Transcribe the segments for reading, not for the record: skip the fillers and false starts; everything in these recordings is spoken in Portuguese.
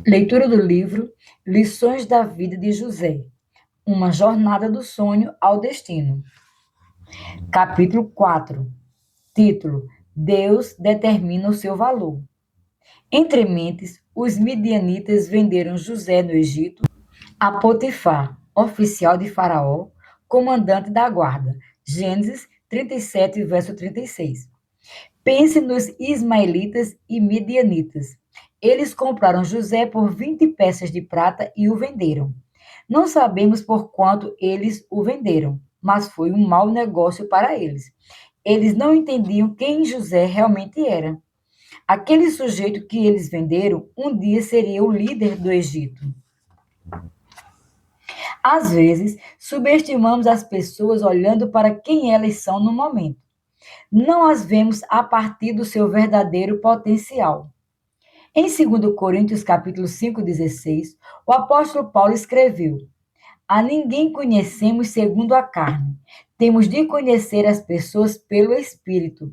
Leitura do livro Lições da Vida de José, uma jornada do sonho ao destino. Capítulo 4. Título: Deus determina o seu valor. Entre mentes, os midianitas venderam José no Egito a Potifar, oficial de Faraó, comandante da guarda. Gênesis 37, verso 36. Pense nos ismaelitas e midianitas. Eles compraram José por 20 peças de prata e o venderam. Não sabemos por quanto eles o venderam, mas foi um mau negócio para eles. Eles não entendiam quem José realmente era. Aquele sujeito que eles venderam um dia seria o líder do Egito. Às vezes, subestimamos as pessoas olhando para quem elas são no momento. Não as vemos a partir do seu verdadeiro potencial. Em 2 Coríntios capítulo 5:16, o apóstolo Paulo escreveu: A ninguém conhecemos segundo a carne. Temos de conhecer as pessoas pelo Espírito.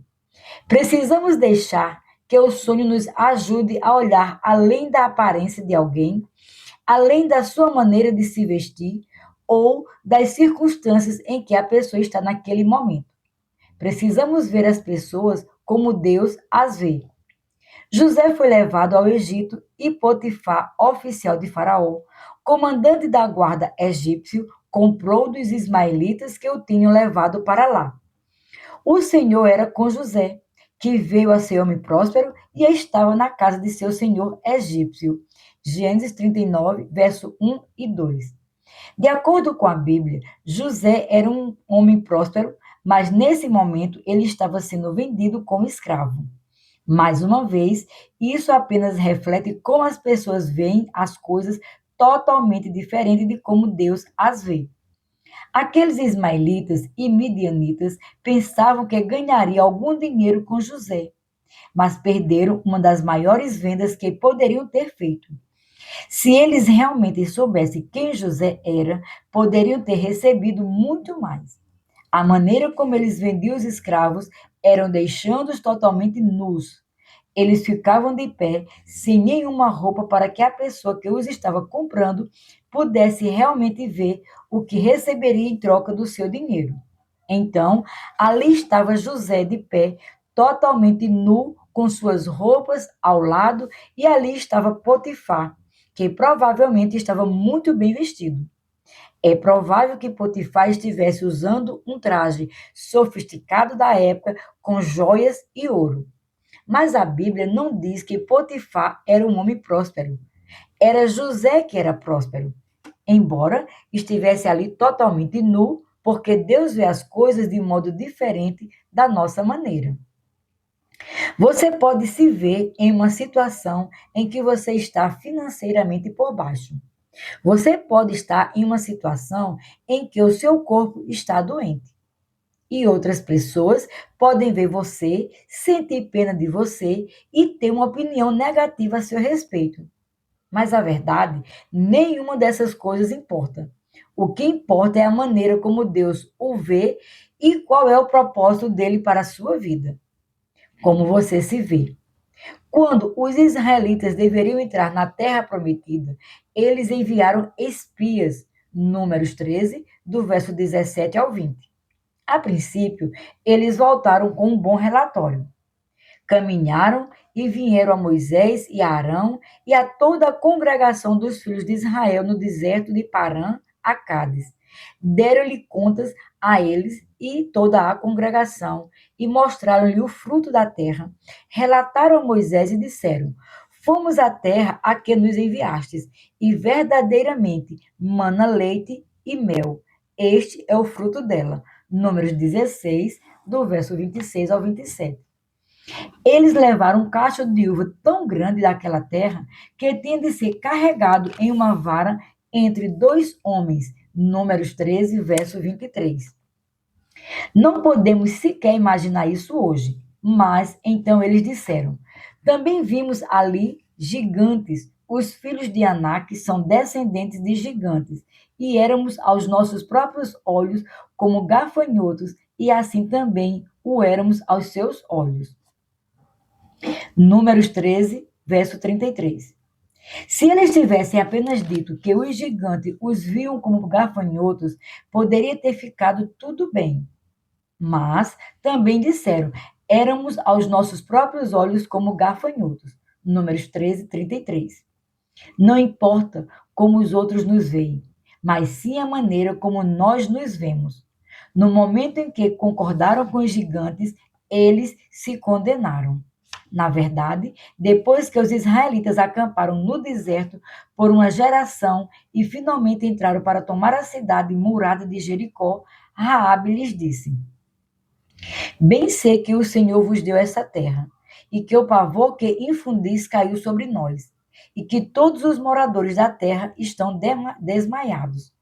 Precisamos deixar que o sonho nos ajude a olhar além da aparência de alguém, além da sua maneira de se vestir ou das circunstâncias em que a pessoa está naquele momento. Precisamos ver as pessoas como Deus as vê. José foi levado ao Egito e Potifar, oficial de Faraó, comandante da guarda egípcio, comprou dos ismaelitas que o tinham levado para lá. O Senhor era com José, que veio a ser homem próspero e estava na casa de seu senhor egípcio. Gênesis 39, verso 1 e 2. De acordo com a Bíblia, José era um homem próspero, mas nesse momento ele estava sendo vendido como escravo. Mais uma vez, isso apenas reflete como as pessoas veem as coisas totalmente diferente de como Deus as vê. Aqueles ismaelitas e midianitas pensavam que ganhariam algum dinheiro com José, mas perderam uma das maiores vendas que poderiam ter feito. Se eles realmente soubessem quem José era, poderiam ter recebido muito mais. A maneira como eles vendiam os escravos eram deixando-os totalmente nus. Eles ficavam de pé, sem nenhuma roupa, para que a pessoa que os estava comprando pudesse realmente ver o que receberia em troca do seu dinheiro. Então, ali estava José de pé, totalmente nu, com suas roupas ao lado, e ali estava Potifar, que provavelmente estava muito bem vestido. É provável que Potifar estivesse usando um traje sofisticado da época, com joias e ouro. Mas a Bíblia não diz que Potifar era um homem próspero. Era José que era próspero, embora estivesse ali totalmente nu, porque Deus vê as coisas de modo diferente da nossa maneira. Você pode se ver em uma situação em que você está financeiramente por baixo. Você pode estar em uma situação em que o seu corpo está doente. E outras pessoas podem ver você, sentir pena de você e ter uma opinião negativa a seu respeito. Mas a verdade, nenhuma dessas coisas importa. O que importa é a maneira como Deus o vê e qual é o propósito dele para a sua vida. Como você se vê. Quando os israelitas deveriam entrar na terra prometida, eles enviaram espias, Números 13, do verso 17 ao 20. A princípio, eles voltaram com um bom relatório. Caminharam e vieram a Moisés e a Arão e a toda a congregação dos filhos de Israel no deserto de Parã, a Cádiz. Deram-lhe contas a eles e toda a congregação e mostraram-lhe o fruto da terra. Relataram a Moisés e disseram: Fomos à terra a que nos enviastes, e verdadeiramente mana leite e mel. Este é o fruto dela. Números 16, do verso 26 ao 27. Eles levaram um cacho de uva tão grande daquela terra que tinha de ser carregado em uma vara entre dois homens. Números 13, verso 23. Não podemos sequer imaginar isso hoje, mas então eles disseram: Também vimos ali gigantes. Os filhos de Anak são descendentes de gigantes, e éramos aos nossos próprios olhos como gafanhotos, e assim também o éramos aos seus olhos. Números 13, verso 33. Se eles tivessem apenas dito que os gigantes os viam como gafanhotos, poderia ter ficado tudo bem. Mas também disseram: éramos aos nossos próprios olhos como gafanhotos. Números 13, 33. Não importa como os outros nos veem, mas sim a maneira como nós nos vemos. No momento em que concordaram com os gigantes, eles se condenaram. Na verdade, depois que os israelitas acamparam no deserto por uma geração e finalmente entraram para tomar a cidade murada de Jericó, Raabe lhes disse: bem sei que o Senhor vos deu essa terra, e que o pavor que infundis caiu sobre nós, e que todos os moradores da terra estão desmaiados,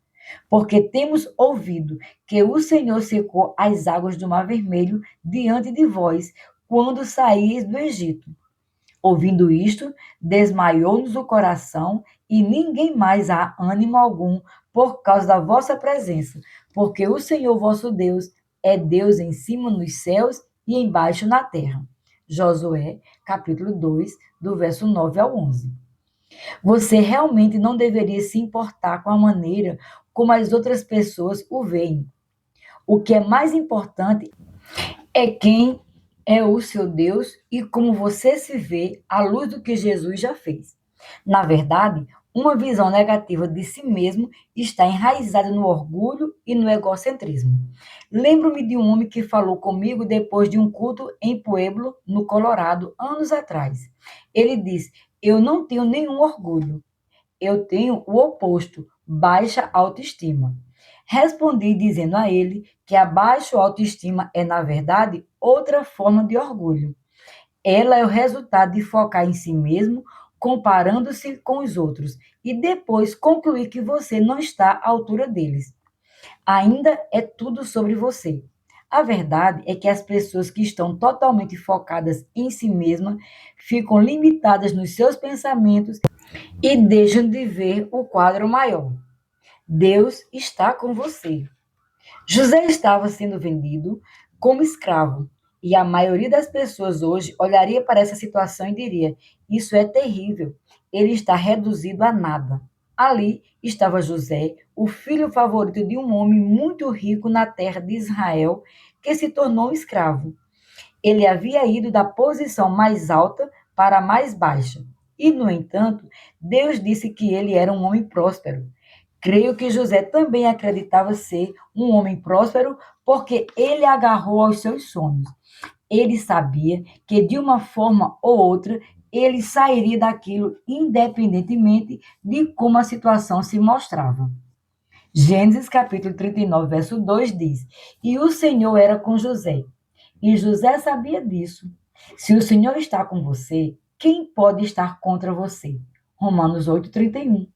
porque temos ouvido que o Senhor secou as águas do Mar Vermelho diante de vós, quando saíis do Egito. Ouvindo isto, desmaiou-nos o coração, e ninguém mais há ânimo algum por causa da vossa presença, porque o Senhor vosso Deus é Deus em cima nos céus e embaixo na terra. Josué, capítulo 2, do verso 9 ao 11. Você realmente não deveria se importar com a maneira como as outras pessoas o veem. O que é mais importante é quem é o seu Deus e como você se vê à luz do que Jesus já fez. Na verdade, uma visão negativa de si mesmo está enraizada no orgulho e no egocentrismo. Lembro-me de um homem que falou comigo depois de um culto em Pueblo, no Colorado, anos atrás. Ele disse: eu não tenho nenhum orgulho, eu tenho o oposto, baixa autoestima. Respondi dizendo a ele que a baixa autoestima é, na verdade, outra forma de orgulho. Ela é o resultado de focar em si mesmo, comparando-se com os outros, e depois concluir que você não está à altura deles. Ainda é tudo sobre você. A verdade é que as pessoas que estão totalmente focadas em si mesmas ficam limitadas nos seus pensamentos e deixam de ver o quadro maior. Deus está com você. José estava sendo vendido como escravo, e a maioria das pessoas hoje olharia para essa situação e diria: isso é terrível, ele está reduzido a nada. Ali estava José, o filho favorito de um homem muito rico na terra de Israel, que se tornou escravo. Ele havia ido da posição mais alta para a mais baixa. E, no entanto, Deus disse que ele era um homem próspero. Creio que José também acreditava ser um homem próspero porque ele agarrou aos seus sonhos. Ele sabia que, de uma forma ou outra, ele sairia daquilo independentemente de como a situação se mostrava. Gênesis capítulo 39, verso 2 diz: e o Senhor era com José. E José sabia disso. Se o Senhor está com você, quem pode estar contra você? Romanos 8:31.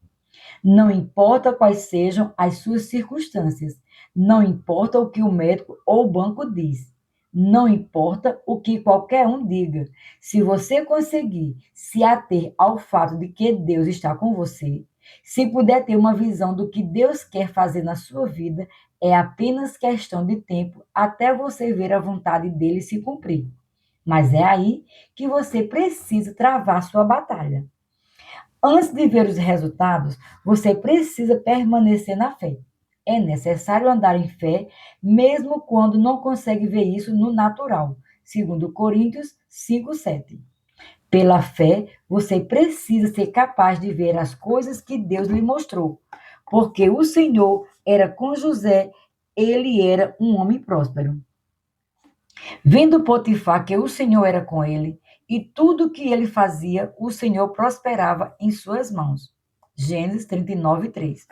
Não importa quais sejam as suas circunstâncias, não importa o que o médico ou o banco diz, não importa o que qualquer um diga. Se você conseguir se ater ao fato de que Deus está com você, se puder ter uma visão do que Deus quer fazer na sua vida, é apenas questão de tempo até você ver a vontade dele se cumprir. Mas é aí que você precisa travar sua batalha. Antes de ver os resultados, você precisa permanecer na fé. É necessário andar em fé, mesmo quando não consegue ver isso no natural. Segundo Coríntios 5:7. Pela fé, você precisa ser capaz de ver as coisas que Deus lhe mostrou. Porque o Senhor era com José, ele era um homem próspero. Vendo Potifar que o Senhor era com ele, e tudo que ele fazia, o Senhor prosperava em suas mãos. Gênesis 39:3.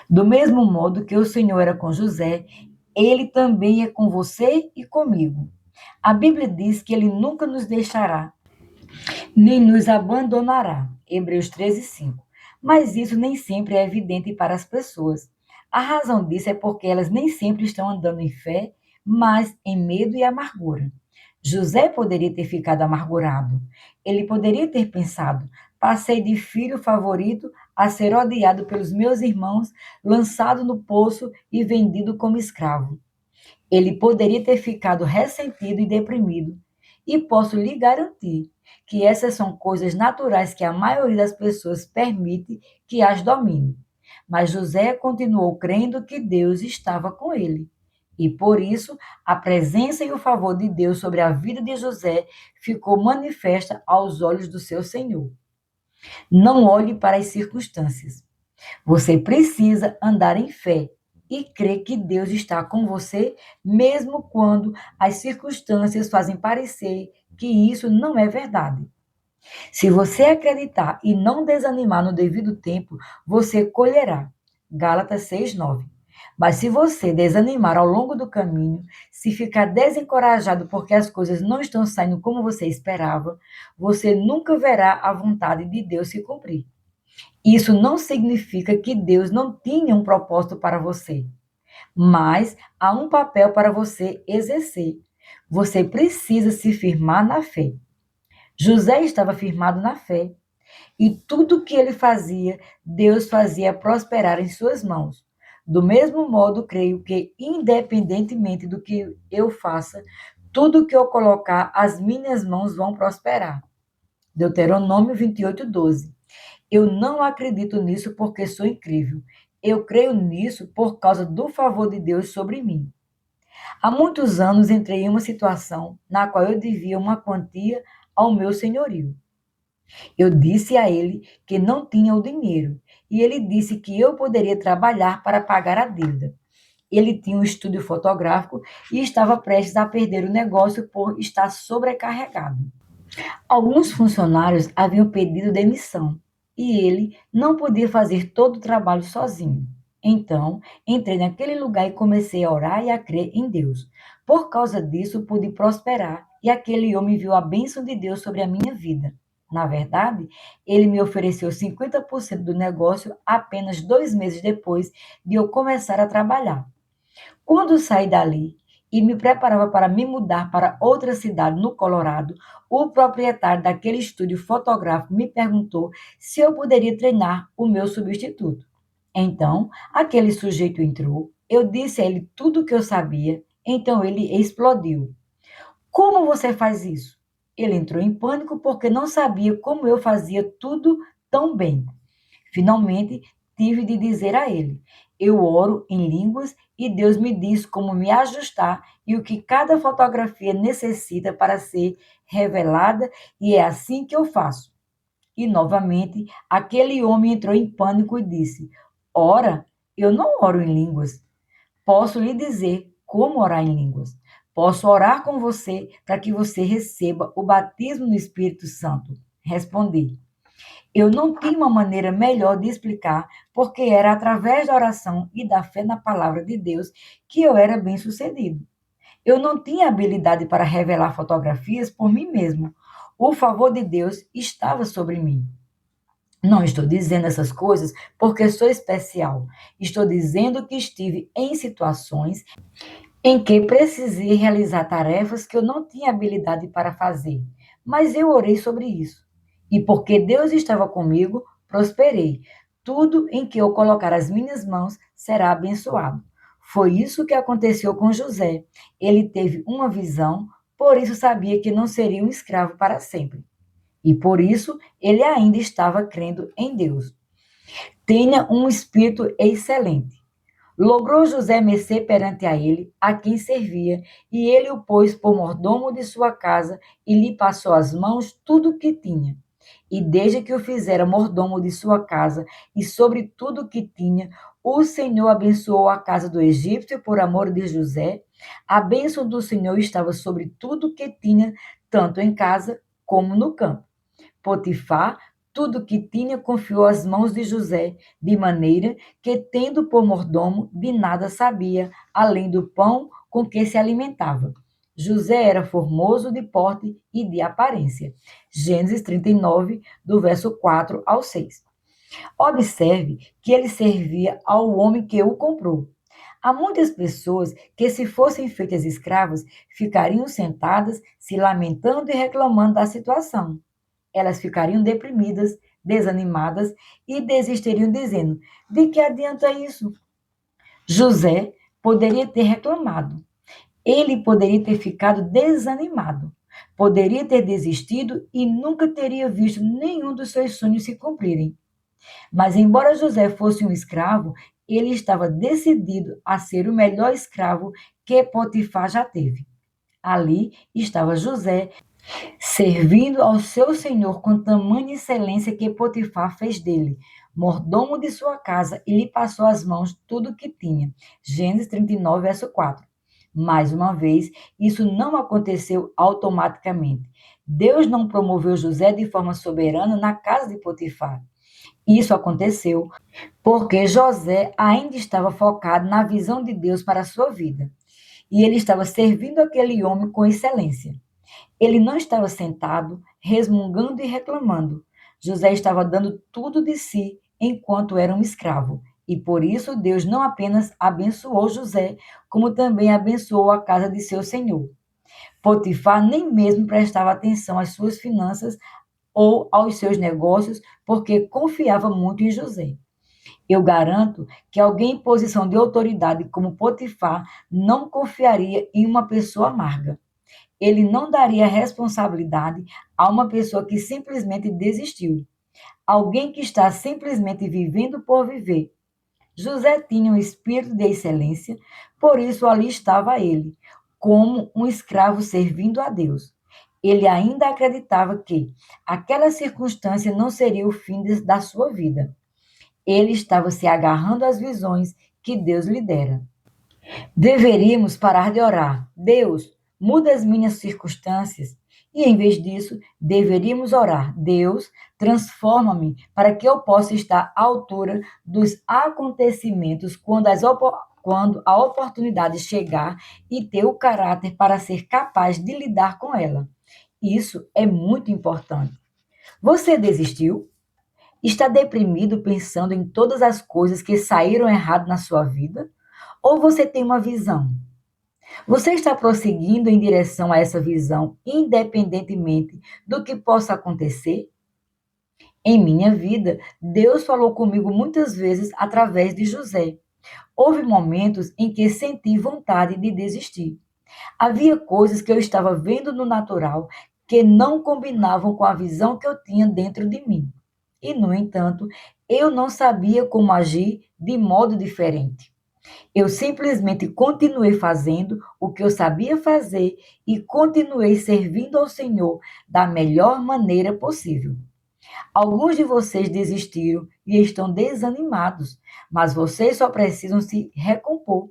Do mesmo modo que o Senhor era com José, ele também é com você e comigo. A Bíblia diz que ele nunca nos deixará, nem nos abandonará. Hebreus 13:5. Mas isso nem sempre é evidente para as pessoas. A razão disso é porque elas nem sempre estão andando em fé, mas em medo e amargura. José poderia ter ficado amargurado. Ele poderia ter pensado: passei de filho favorito a ser odiado pelos meus irmãos, lançado no poço e vendido como escravo. Ele poderia ter ficado ressentido e deprimido. E posso lhe garantir que essas são coisas naturais que a maioria das pessoas permite que as domine. Mas José continuou crendo que Deus estava com ele. E por isso, a presença e o favor de Deus sobre a vida de José ficou manifesta aos olhos do seu Senhor. Não olhe para as circunstâncias. Você precisa andar em fé e crer que Deus está com você, mesmo quando as circunstâncias fazem parecer que isso não é verdade. Se você acreditar e não desanimar no devido tempo, você colherá. Gálatas 6:9. Mas se você desanimar ao longo do caminho, se ficar desencorajado porque as coisas não estão saindo como você esperava, você nunca verá a vontade de Deus se cumprir. Isso não significa que Deus não tinha um propósito para você, mas há um papel para você exercer. Você precisa se firmar na fé. José estava firmado na fé, e tudo que ele fazia, Deus fazia prosperar em suas mãos. Do mesmo modo, creio que, independentemente do que eu faça, tudo que eu colocar, as minhas mãos vão prosperar. Deuteronômio 28:12. Eu não acredito nisso porque sou incrível. Eu creio nisso por causa do favor de Deus sobre mim. Há muitos anos entrei em uma situação na qual eu devia uma quantia ao meu senhorio. Eu disse a ele que não tinha o dinheiro e ele disse que eu poderia trabalhar para pagar a dívida. Ele tinha um estúdio fotográfico e estava prestes a perder o negócio por estar sobrecarregado. Alguns funcionários haviam pedido demissão e ele não podia fazer todo o trabalho sozinho. Então, entrei naquele lugar e comecei a orar e a crer em Deus. Por causa disso, pude prosperar e aquele homem viu a bênção de Deus sobre a minha vida. Na verdade, ele me ofereceu 50% do negócio apenas 2 meses depois de eu começar a trabalhar. Quando saí dali e me preparava para me mudar para outra cidade no Colorado, o proprietário daquele estúdio fotográfico me perguntou se eu poderia treinar o meu substituto. Então, aquele sujeito entrou, eu disse a ele tudo o que eu sabia, então ele explodiu. Como você faz isso? Ele entrou em pânico porque não sabia como eu fazia tudo tão bem. Finalmente, tive de dizer a ele: eu oro em línguas e Deus me diz como me ajustar e o que cada fotografia necessita para ser revelada, e é assim que eu faço. E novamente, aquele homem entrou em pânico e disse: ora, eu não oro em línguas. Posso lhe dizer como orar em línguas. Posso orar com você para que você receba o batismo no Espírito Santo. Respondi. Eu não tinha uma maneira melhor de explicar, porque era através da oração e da fé na palavra de Deus que eu era bem-sucedido. Eu não tinha habilidade para revelar fotografias por mim mesmo. O favor de Deus estava sobre mim. Não estou dizendo essas coisas porque sou especial. Estou dizendo que estive em situações em que precisei realizar tarefas que eu não tinha habilidade para fazer, mas eu orei sobre isso. E porque Deus estava comigo, prosperei. Tudo em que eu colocar as minhas mãos será abençoado. Foi isso que aconteceu com José. Ele teve uma visão, por isso sabia que não seria um escravo para sempre. E por isso ele ainda estava crendo em Deus. Tenha um espírito excelente. Logrou José mercê perante a ele, a quem servia, e ele o pôs por mordomo de sua casa, e lhe passou às mãos tudo o que tinha. E desde que o fizera mordomo de sua casa, e sobre tudo o que tinha, o Senhor abençoou a casa do egípcio por amor de José. A bênção do Senhor estava sobre tudo o que tinha, tanto em casa como no campo. Potifar, tudo o que tinha, confiou às mãos de José, de maneira que, tendo por mordomo, de nada sabia, além do pão com que se alimentava. José era formoso de porte e de aparência. Gênesis 39, do verso 4 ao 6. Observe que ele servia ao homem que o comprou. Há muitas pessoas que, se fossem feitas escravas, ficariam sentadas, se lamentando e reclamando da situação. Elas ficariam deprimidas, desanimadas e desistiriam dizendo: de que adianta isso? José poderia ter reclamado. Ele poderia ter ficado desanimado. Poderia ter desistido e nunca teria visto nenhum dos seus sonhos se cumprirem. Mas, embora José fosse um escravo, ele estava decidido a ser o melhor escravo que Potifar já teve. Ali estava José, servindo ao seu senhor com tamanha excelência que Potifar fez dele, mordomo de sua casa, e lhe passou às mãos tudo o que tinha. Gênesis 39, verso 4. Mais uma vez, isso não aconteceu automaticamente. Deus não promoveu José de forma soberana na casa de Potifar. Isso aconteceu porque José ainda estava focado na visão de Deus para a sua vida. E ele estava servindo aquele homem com excelência. Ele não estava sentado, resmungando e reclamando. José estava dando tudo de si enquanto era um escravo. E por isso Deus não apenas abençoou José, como também abençoou a casa de seu senhor. Potifar nem mesmo prestava atenção às suas finanças ou aos seus negócios, porque confiava muito em José. Eu garanto que alguém em posição de autoridade como Potifar não confiaria em uma pessoa amarga. Ele não daria responsabilidade a uma pessoa que simplesmente desistiu. Alguém que está simplesmente vivendo por viver. José tinha um espírito de excelência, por isso ali estava ele, como um escravo servindo a Deus. Ele ainda acreditava que aquela circunstância não seria o fim da sua vida. Ele estava se agarrando às visões que Deus lhe dera. Deveríamos parar de orar. Deus, muda as minhas circunstâncias. E em vez disso, deveríamos orar. Deus, transforma-me para que eu possa estar à altura dos acontecimentos quando a oportunidade chegar e ter o caráter para ser capaz de lidar com ela. Isso é muito importante. Você desistiu? Está deprimido pensando em todas as coisas que saíram errado na sua vida? Ou você tem uma visão? Você está prosseguindo em direção a essa visão, independentemente do que possa acontecer? Em minha vida, Deus falou comigo muitas vezes através de José. Houve momentos em que senti vontade de desistir. Havia coisas que eu estava vendo no natural que não combinavam com a visão que eu tinha dentro de mim. E, no entanto, eu não sabia como agir de modo diferente. Eu simplesmente continuei fazendo o que eu sabia fazer e continuei servindo ao Senhor da melhor maneira possível. Alguns de vocês desistiram e estão desanimados, mas vocês só precisam se recompor.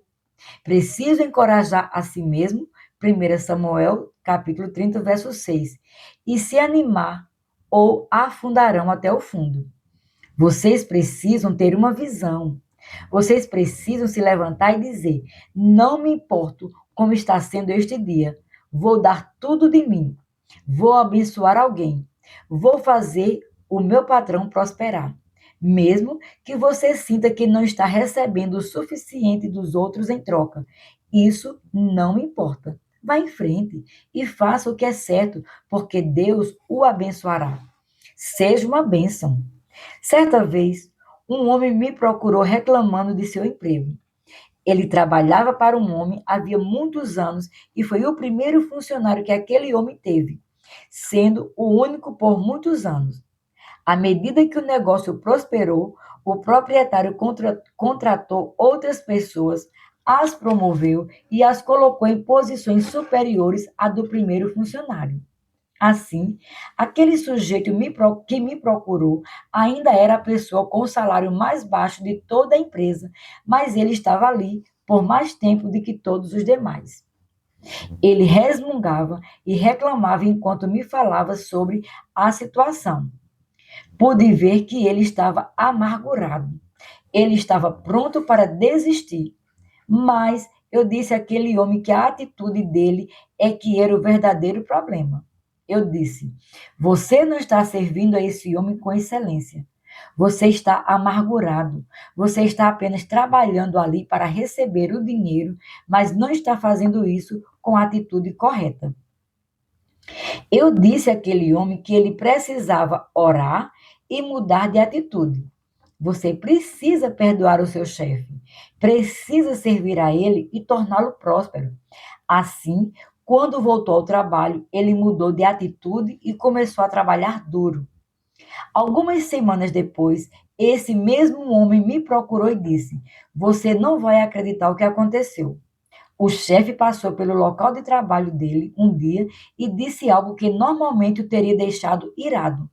Precisam encorajar a si mesmo, 1 Samuel, capítulo 30, verso 6, e se animar ou afundarão até o fundo. Vocês precisam ter uma visão. Vocês precisam se levantar e dizer: não me importo como está sendo este dia. Vou dar tudo de mim. Vou abençoar alguém. Vou fazer o meu patrão prosperar. Mesmo que você sinta que não está recebendo o suficiente dos outros em troca. Isso não importa. Vá em frente e faça o que é certo, porque Deus o abençoará. Seja uma bênção. Certa vez, um homem me procurou reclamando de seu emprego. Ele trabalhava para um homem havia muitos anos e foi o primeiro funcionário que aquele homem teve, sendo o único por muitos anos. À medida que o negócio prosperou, o proprietário contratou outras pessoas, as promoveu e as colocou em posições superiores à do primeiro funcionário. Assim, aquele sujeito que me procurou ainda era a pessoa com o salário mais baixo de toda a empresa, mas ele estava ali por mais tempo do que todos os demais. Ele resmungava e reclamava enquanto me falava sobre a situação. Pude ver que ele estava amargurado. Ele estava pronto para desistir. Mas eu disse àquele homem que a atitude dele é que era o verdadeiro problema. Eu disse: você não está servindo a esse homem com excelência. Você está amargurado. Você está apenas trabalhando ali para receber o dinheiro, mas não está fazendo isso com a atitude correta. Eu disse àquele homem que ele precisava orar e mudar de atitude. Você precisa perdoar o seu chefe, precisa servir a ele e torná-lo próspero. Assim, Quando voltou ao trabalho, ele mudou de atitude e começou a trabalhar duro. Algumas semanas depois, esse mesmo homem me procurou e disse: Você não vai acreditar o que aconteceu. O chefe passou pelo local de trabalho dele um dia e disse algo que normalmente o teria deixado irado.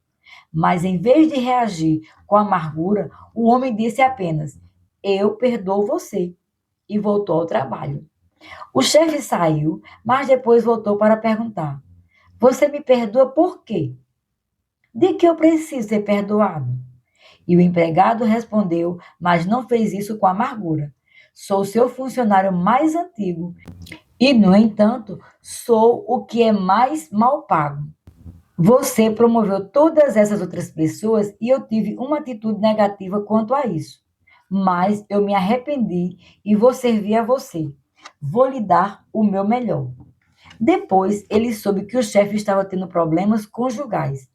Mas em vez de reagir com amargura, o homem disse apenas: Eu perdoo você. E voltou ao trabalho. O chefe saiu, mas depois voltou para perguntar: Você me perdoa por quê? De que eu preciso ser perdoado? E o empregado respondeu, mas não fez isso com amargura. Sou seu funcionário mais antigo e, no entanto, sou o que é mais mal pago. Você promoveu todas essas outras pessoas e eu tive uma atitude negativa quanto a isso. Mas eu me arrependi e vou servir a você. Vou lhe dar o meu melhor. Depois, ele soube que o chefe estava tendo problemas conjugais.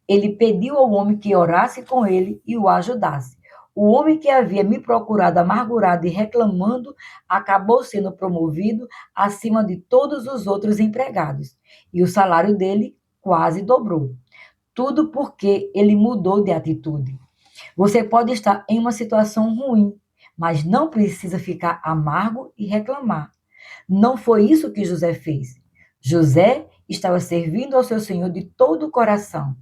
Ele pediu ao homem que orasse com ele e o ajudasse. O homem que havia me procurado amargurado e reclamando acabou sendo promovido acima de todos os outros empregados, e o salário dele quase dobrou. Tudo porque ele mudou de atitude. Você pode estar em uma situação ruim, mas não precisa ficar amargo e reclamar. Não foi isso que José fez. José estava servindo ao seu Senhor de todo o coração.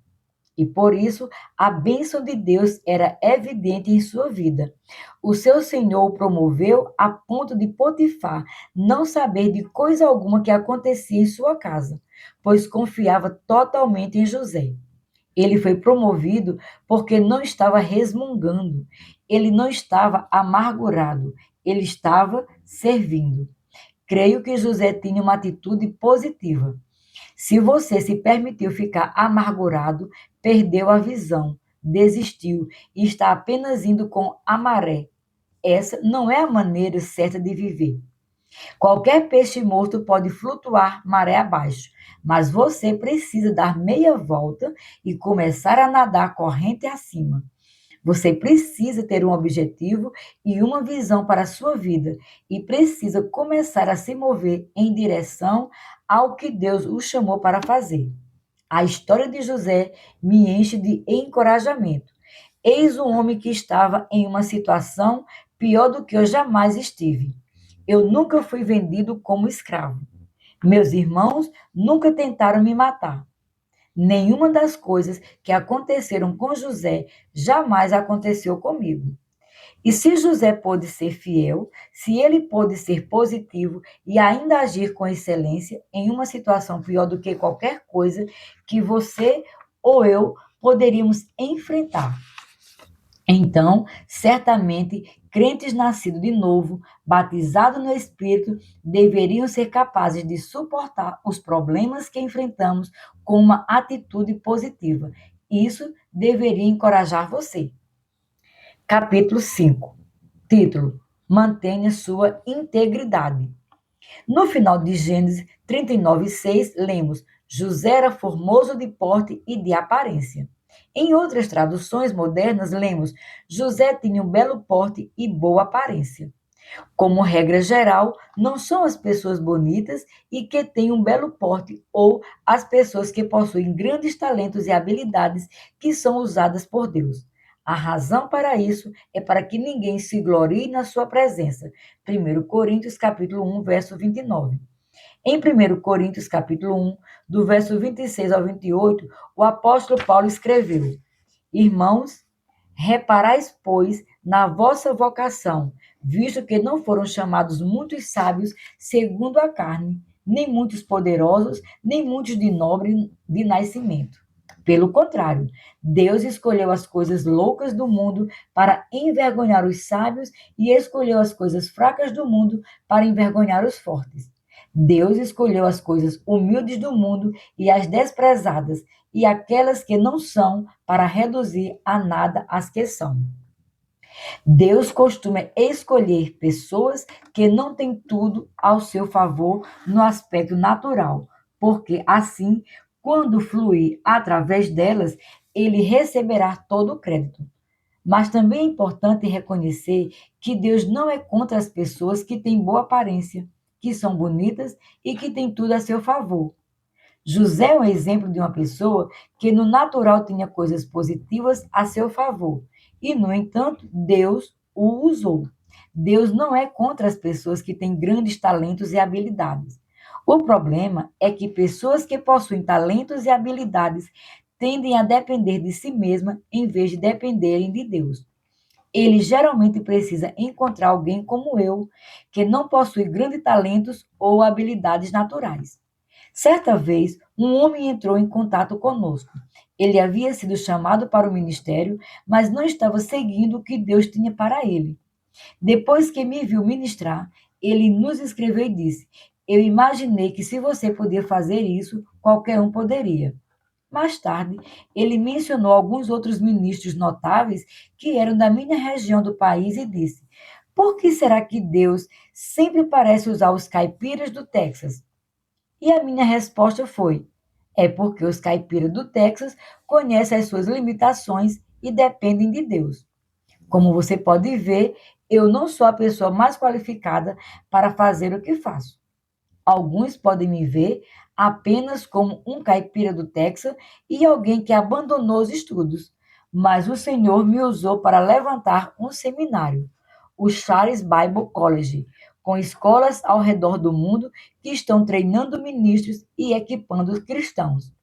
E por isso a bênção de Deus era evidente em sua vida. O seu Senhor o promoveu a ponto de Potifar não saber de coisa alguma que acontecia em sua casa, pois confiava totalmente em José. Ele foi promovido porque não estava resmungando, ele não estava amargurado, ele estava servindo. Creio que José tinha uma atitude positiva. Se você se permitiu ficar amargurado, perdeu a visão, desistiu e está apenas indo com a maré. Essa não é a maneira certa de viver. Qualquer peixe morto pode flutuar maré abaixo, mas você precisa dar meia volta e começar a nadar corrente acima. Você precisa ter um objetivo e uma visão para a sua vida e precisa começar a se mover em direção ao que Deus o chamou para fazer. A história de José me enche de encorajamento. Eis um homem que estava em uma situação pior do que eu jamais estive. Eu nunca fui vendido como escravo. Meus irmãos nunca tentaram me matar. Nenhuma das coisas que aconteceram com José jamais aconteceu comigo. E se José pôde ser fiel, se ele pôde ser positivo e ainda agir com excelência em uma situação pior do que qualquer coisa que você ou eu poderíamos enfrentar, então, certamente, crentes nascidos de novo, batizados no Espírito, deveriam ser capazes de suportar os problemas que enfrentamos com uma atitude positiva. Isso deveria encorajar você. Capítulo 5. Título: Mantenha sua integridade. No final de Gênesis 39:6, lemos: José era formoso de porte e de aparência. Em outras traduções modernas, lemos: José tinha um belo porte e boa aparência. Como regra geral, não são as pessoas bonitas e que têm um belo porte ou as pessoas que possuem grandes talentos e habilidades que são usadas por Deus. A razão para isso é para que ninguém se glorie na sua presença. 1 Coríntios capítulo 1, verso 29. Em 1 Coríntios capítulo 1, do verso 26 ao 28, o apóstolo Paulo escreveu: Irmãos, reparais, pois, na vossa vocação, visto que não foram chamados muitos sábios segundo a carne, nem muitos poderosos, nem muitos de nobre de nascimento. Pelo contrário, Deus escolheu as coisas loucas do mundo para envergonhar os sábios e escolheu as coisas fracas do mundo para envergonhar os fortes. Deus escolheu as coisas humildes do mundo e as desprezadas, e aquelas que não são, para reduzir a nada as que são. Deus costuma escolher pessoas que não têm tudo ao seu favor no aspecto natural, porque assim, quando fluir através delas, ele receberá todo o crédito. Mas também é importante reconhecer que Deus não é contra as pessoas que têm boa aparência, que são bonitas e que têm tudo a seu favor. José é um exemplo de uma pessoa que no natural tinha coisas positivas a seu favor e, no entanto, Deus o usou. Deus não é contra as pessoas que têm grandes talentos e habilidades. O problema é que pessoas que possuem talentos e habilidades tendem a depender de si mesma em vez de dependerem de Deus. Ele geralmente precisa encontrar alguém como eu, que não possui grandes talentos ou habilidades naturais. Certa vez, um homem entrou em contato conosco. Ele havia sido chamado para o ministério, mas não estava seguindo o que Deus tinha para ele. Depois que me viu ministrar, ele nos escreveu e disse: Eu imaginei que se você podia fazer isso, qualquer um poderia. Mais tarde, ele mencionou alguns outros ministros notáveis que eram da minha região do país e disse: Por que será que Deus sempre parece usar os caipiras do Texas? E a minha resposta foi: é porque os caipiras do Texas conhecem as suas limitações e dependem de Deus. Como você pode ver, eu não sou a pessoa mais qualificada para fazer o que faço. Alguns podem me ver apenas como um caipira do Texas e alguém que abandonou os estudos, mas o Senhor me usou para levantar um seminário, o Charis Bible College, com escolas ao redor do mundo que estão treinando ministros e equipando cristãos.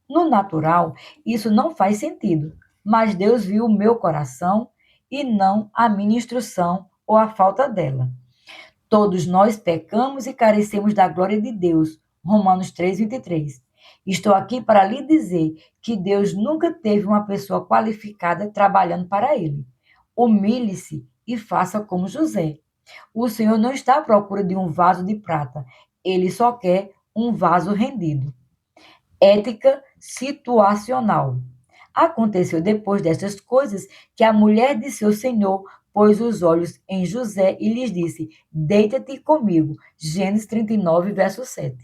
No natural, isso não faz sentido, mas Deus viu o meu coração e não a minha instrução ou a falta dela. Todos nós pecamos e carecemos da glória de Deus. Romanos 3:23. Estou aqui para lhe dizer que Deus nunca teve uma pessoa qualificada trabalhando para ele. Humilhe-se e faça como José. O Senhor não está à procura de um vaso de prata, ele só quer um vaso rendido. Ética situacional. Aconteceu depois destas coisas que a mulher de seu senhor pôs os olhos em José e lhes disse: Deita-te comigo. Gênesis 39, verso 7.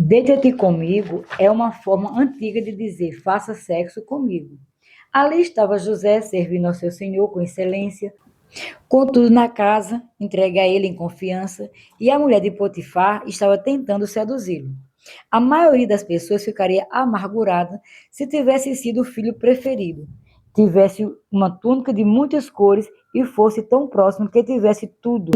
Deita-te comigo é uma forma antiga de dizer faça sexo comigo. Ali estava José servindo ao seu senhor com excelência, com tudo na casa, entregue a ele em confiança, e a mulher de Potifar estava tentando seduzi-lo. A maioria das pessoas ficaria amargurada se tivesse sido o filho preferido, tivesse uma túnica de muitas cores e fosse tão próximo que tivesse tudo,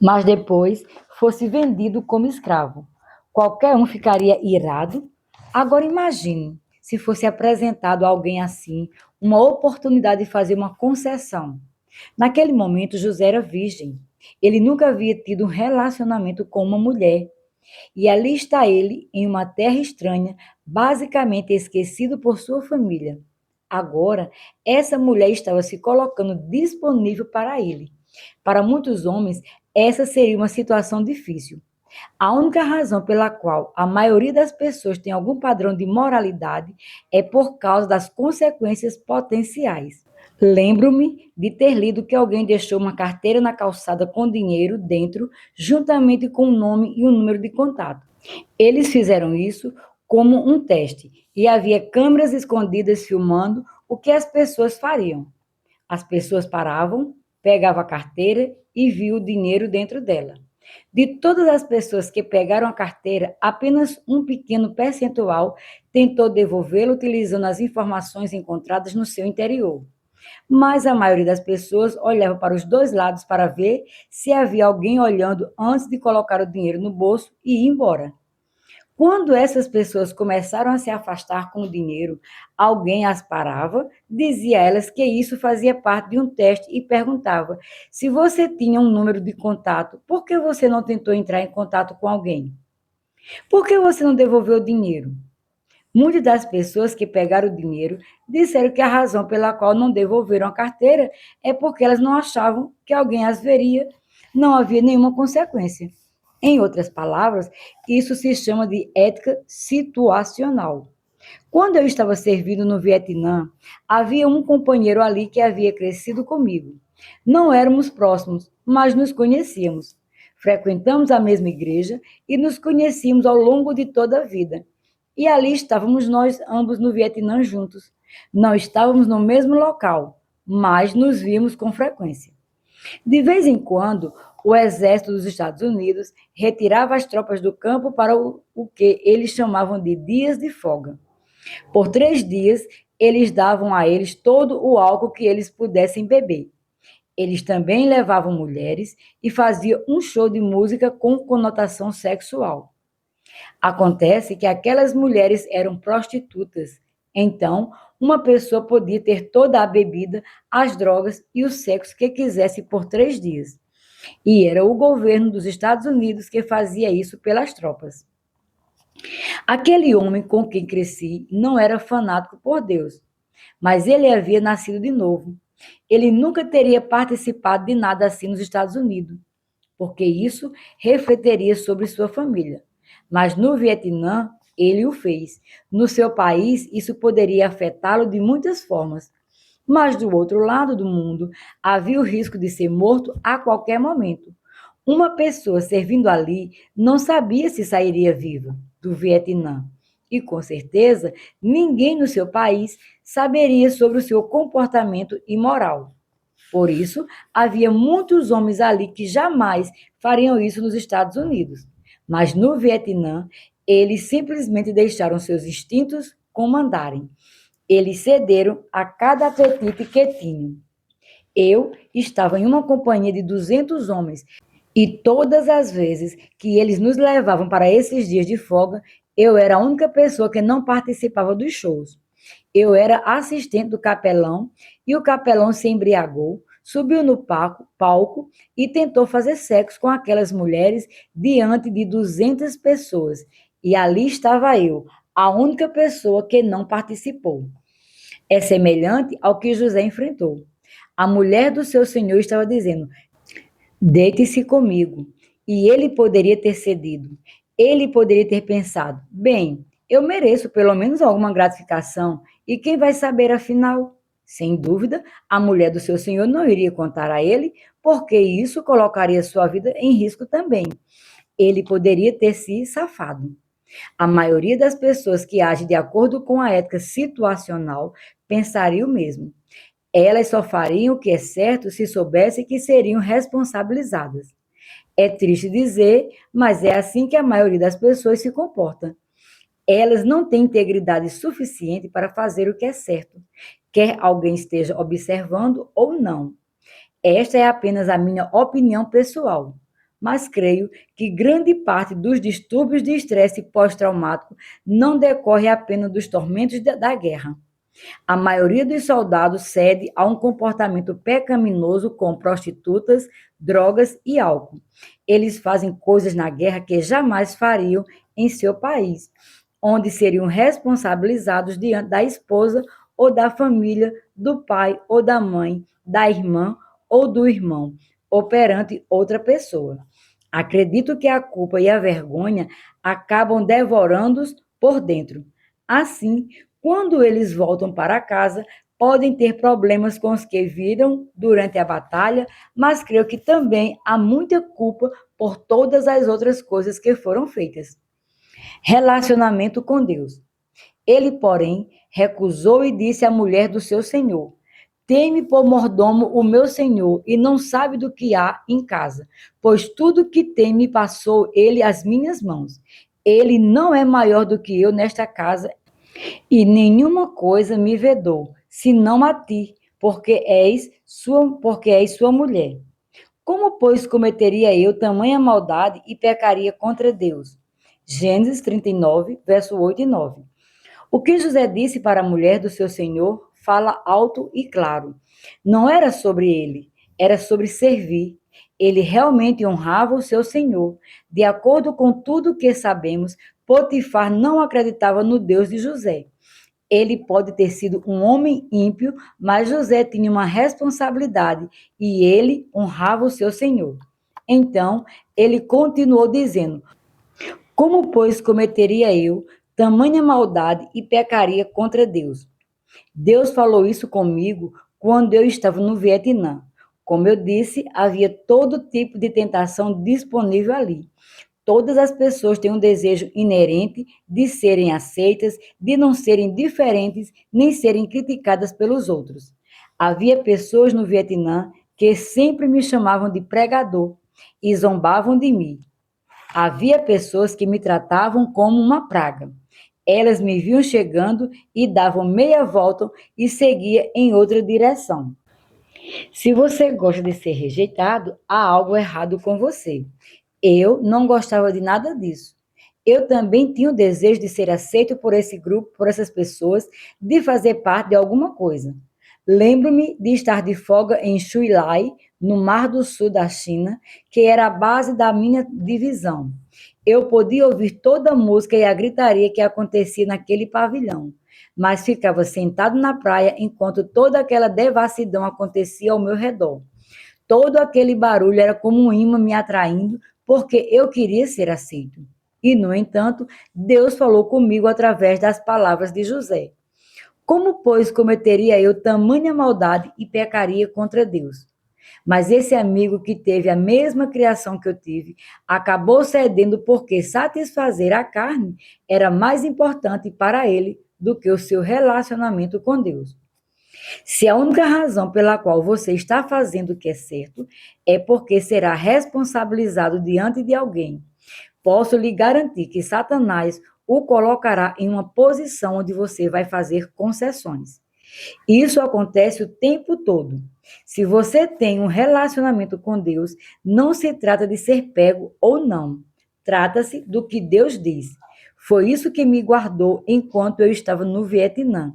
mas depois fosse vendido como escravo. Qualquer um ficaria irado. Agora imagine se fosse apresentado a alguém assim uma oportunidade de fazer uma concessão. Naquele momento, José era virgem. Ele nunca havia tido um relacionamento com uma mulher. E ali está ele, em uma terra estranha, basicamente esquecido por sua família. Agora, essa mulher estava se colocando disponível para ele. Para muitos homens, essa seria uma situação difícil. A única razão pela qual a maioria das pessoas tem algum padrão de moralidade é por causa das consequências potenciais. Lembro-me de ter lido que alguém deixou uma carteira na calçada com dinheiro dentro, juntamente com o nome e o número de contato. Eles fizeram isso como um teste e havia câmeras escondidas filmando o que as pessoas fariam. As pessoas paravam, pegavam a carteira e viam o dinheiro dentro dela. De todas as pessoas que pegaram a carteira, apenas um pequeno percentual tentou devolvê-la utilizando as informações encontradas no seu interior. Mas a maioria das pessoas olhava para os dois lados para ver se havia alguém olhando antes de colocar o dinheiro no bolso e ir embora. Quando essas pessoas começaram a se afastar com o dinheiro, alguém as parava, dizia a elas que isso fazia parte de um teste e perguntava: se você tinha um número de contato, por que você não tentou entrar em contato com alguém? Por que você não devolveu o dinheiro? Muitas das pessoas que pegaram o dinheiro disseram que a razão pela qual não devolveram a carteira é porque elas não achavam que alguém as veria, não havia nenhuma consequência. Em outras palavras, isso se chama de ética situacional. Quando eu estava servindo no Vietnã, havia um companheiro ali que havia crescido comigo. Não éramos próximos, mas nos conhecíamos. Frequentamos a mesma igreja e nos conhecíamos ao longo de toda a vida. E ali estávamos nós ambos no Vietnã juntos. Não estávamos no mesmo local, mas nos víamos com frequência. De vez em quando, o exército dos Estados Unidos retirava as tropas do campo para o que eles chamavam de dias de folga. Por 3 dias, eles davam a eles todo o álcool que eles pudessem beber. Eles também levavam mulheres e faziam um show de música com conotação sexual. Acontece que aquelas mulheres eram prostitutas. Então, uma pessoa podia ter toda a bebida, as drogas e o sexo que quisesse por 3 dias. E era o governo dos Estados Unidos que fazia isso pelas tropas. Aquele homem com quem cresci não era fanático por Deus, mas ele havia nascido de novo. Ele nunca teria participado de nada assim nos Estados Unidos, porque isso refletiria sobre sua família. Mas no Vietnã, ele o fez. No seu país, isso poderia afetá-lo de muitas formas. Mas do outro lado do mundo, havia o risco de ser morto a qualquer momento. Uma pessoa servindo ali não sabia se sairia viva do Vietnã. E com certeza, ninguém no seu país saberia sobre o seu comportamento imoral. Por isso, havia muitos homens ali que jamais fariam isso nos Estados Unidos. Mas no Vietnã, eles simplesmente deixaram seus instintos comandarem. Eles cederam a cada apetite que tinham. Eu estava em uma companhia de 200 homens e todas as vezes que eles nos levavam para esses dias de folga, eu era a única pessoa que não participava dos shows. Eu era assistente do capelão e o capelão se embriagou, subiu no palco e tentou fazer sexo com aquelas mulheres diante de 200 pessoas. E ali estava eu, a única pessoa que não participou. É semelhante ao que José enfrentou. A mulher do seu senhor estava dizendo: deite-se comigo. E ele poderia ter cedido. Ele poderia ter pensado: bem, eu mereço pelo menos alguma gratificação. E quem vai saber afinal? Sem dúvida, a mulher do seu senhor não iria contar a ele, porque isso colocaria sua vida em risco também. Ele poderia ter se safado. A maioria das pessoas que agem de acordo com a ética situacional pensaria o mesmo. Elas só fariam o que é certo se soubessem que seriam responsabilizadas. É triste dizer, mas é assim que a maioria das pessoas se comporta. Elas não têm integridade suficiente para fazer o que é certo, quer alguém esteja observando ou não. Esta é apenas a minha opinião pessoal, mas creio que grande parte dos distúrbios de estresse pós-traumático não decorre apenas dos tormentos da guerra. A maioria dos soldados cede a um comportamento pecaminoso com prostitutas, drogas e álcool. Eles fazem coisas na guerra que jamais fariam em seu país, onde seriam responsabilizados diante da esposa ou da família, do pai ou da mãe, da irmã ou do irmão, ou perante outra pessoa. Acredito que a culpa e a vergonha acabam devorando-os por dentro. Assim, quando eles voltam para casa, podem ter problemas com os que viram durante a batalha, mas creio que também há muita culpa por todas as outras coisas que foram feitas. Relacionamento com Deus. Ele, porém, recusou e disse à mulher do seu senhor: teme por mordomo o meu senhor e não sabe do que há em casa, pois tudo que tem me passou ele às minhas mãos. Ele não é maior do que eu nesta casa e nenhuma coisa me vedou, senão a ti, porque és sua mulher. Como, pois, cometeria eu tamanha maldade e pecaria contra Deus? Gênesis 39, verso 8 e 9. O que José disse para a mulher do seu senhor fala alto e claro. Não era sobre ele, era sobre servir. Ele realmente honrava o seu senhor. De acordo com tudo que sabemos, Potifar não acreditava no Deus de José. Ele pode ter sido um homem ímpio, mas José tinha uma responsabilidade e ele honrava o seu senhor. Então, ele continuou dizendo: como, pois, cometeria eu tamanha maldade e pecaria contra Deus? Deus falou isso comigo quando eu estava no Vietnã. Como eu disse, havia todo tipo de tentação disponível ali. Todas as pessoas têm um desejo inerente de serem aceitas, de não serem diferentes, nem serem criticadas pelos outros. Havia pessoas no Vietnã que sempre me chamavam de pregador e zombavam de mim. Havia pessoas que me tratavam como uma praga. Elas me viam chegando e davam meia volta e seguia em outra direção. Se você gosta de ser rejeitado, há algo errado com você. Eu não gostava de nada disso. Eu também tinha o desejo de ser aceito por esse grupo, por essas pessoas, de fazer parte de alguma coisa. Lembro-me de estar de folga em Shuilai, no Mar do Sul da China, que era a base da minha divisão. Eu podia ouvir toda a música e a gritaria que acontecia naquele pavilhão, mas ficava sentado na praia enquanto toda aquela devassidão acontecia ao meu redor. Todo aquele barulho era como um imã me atraindo, porque eu queria ser aceito. E, no entanto, Deus falou comigo através das palavras de José. Como, pois, cometeria eu tamanha maldade e pecaria contra Deus? Mas esse amigo que teve a mesma criação que eu tive, acabou cedendo porque satisfazer a carne era mais importante para ele do que o seu relacionamento com Deus. Se a única razão pela qual você está fazendo o que é certo é porque será responsabilizado diante de alguém, posso lhe garantir que Satanás o colocará em uma posição onde você vai fazer concessões. Isso acontece o tempo todo. Se você tem um relacionamento com Deus, não se trata de ser pego ou não. Trata-se do que Deus diz. Foi isso que me guardou enquanto eu estava no Vietnã.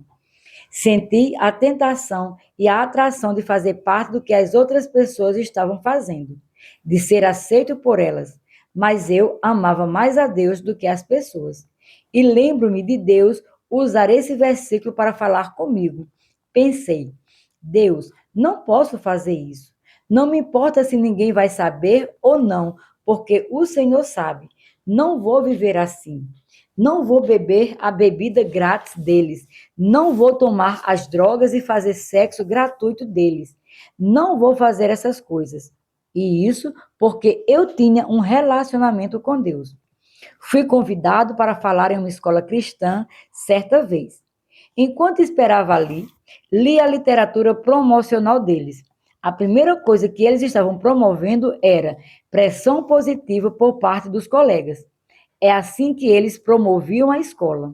Senti a tentação e a atração de fazer parte do que as outras pessoas estavam fazendo, de ser aceito por elas, mas eu amava mais a Deus do que as pessoas. E lembro-me de Deus usar esse versículo para falar comigo. Pensei, Deus, não posso fazer isso. Não me importa se ninguém vai saber ou não, porque o Senhor sabe. Não vou viver assim. Não vou beber a bebida grátis deles. Não vou tomar as drogas e fazer sexo gratuito deles. Não vou fazer essas coisas. E isso porque eu tinha um relacionamento com Deus. Fui convidado para falar em uma escola cristã certa vez. Enquanto esperava ali, li a literatura promocional deles. A primeira coisa que eles estavam promovendo era pressão positiva por parte dos colegas. É assim que eles promoviam a escola.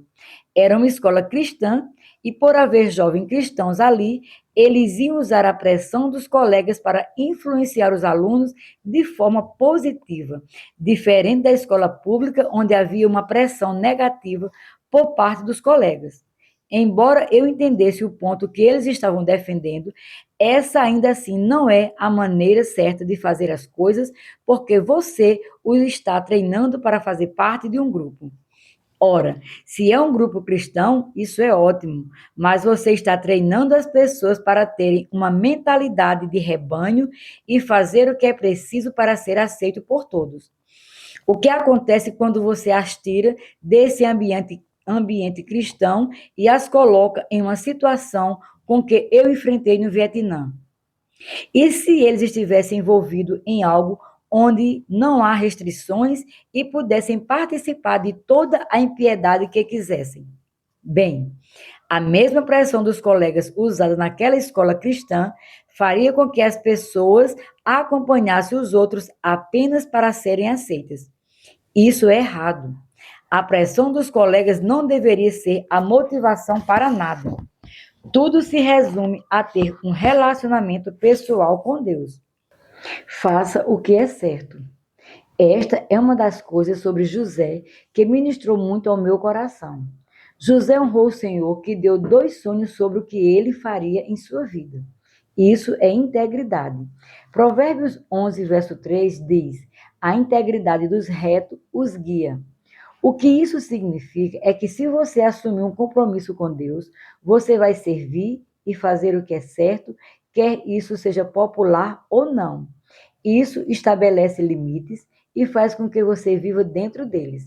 Era uma escola cristã e, por haver jovens cristãos ali, eles iam usar a pressão dos colegas para influenciar os alunos de forma positiva, diferente da escola pública, onde havia uma pressão negativa por parte dos colegas. Embora eu entendesse o ponto que eles estavam defendendo, essa ainda assim não é a maneira certa de fazer as coisas, porque você os está treinando para fazer parte de um grupo. Ora, se é um grupo cristão, isso é ótimo, mas você está treinando as pessoas para terem uma mentalidade de rebanho e fazer o que é preciso para ser aceito por todos. O que acontece quando você as tira desse ambiente cristão e as coloca em uma situação com que eu enfrentei no Vietnã? E se eles estivessem envolvidos em algo onde não há restrições e pudessem participar de toda a impiedade que quisessem? Bem, a mesma pressão dos colegas usada naquela escola cristã faria com que as pessoas acompanhassem os outros apenas para serem aceitas. Isso é errado. A pressão dos colegas não deveria ser a motivação para nada. Tudo se resume a ter um relacionamento pessoal com Deus. Faça o que é certo. Esta é uma das coisas sobre José que ministrou muito ao meu coração. José honrou o Senhor que deu 2 sonhos sobre o que ele faria em sua vida. Isso é integridade. Provérbios 11, verso 3 diz: a integridade dos retos os guia. O que isso significa é que se você assumir um compromisso com Deus, você vai servir e fazer o que é certo, quer isso seja popular ou não. Isso estabelece limites e faz com que você viva dentro deles.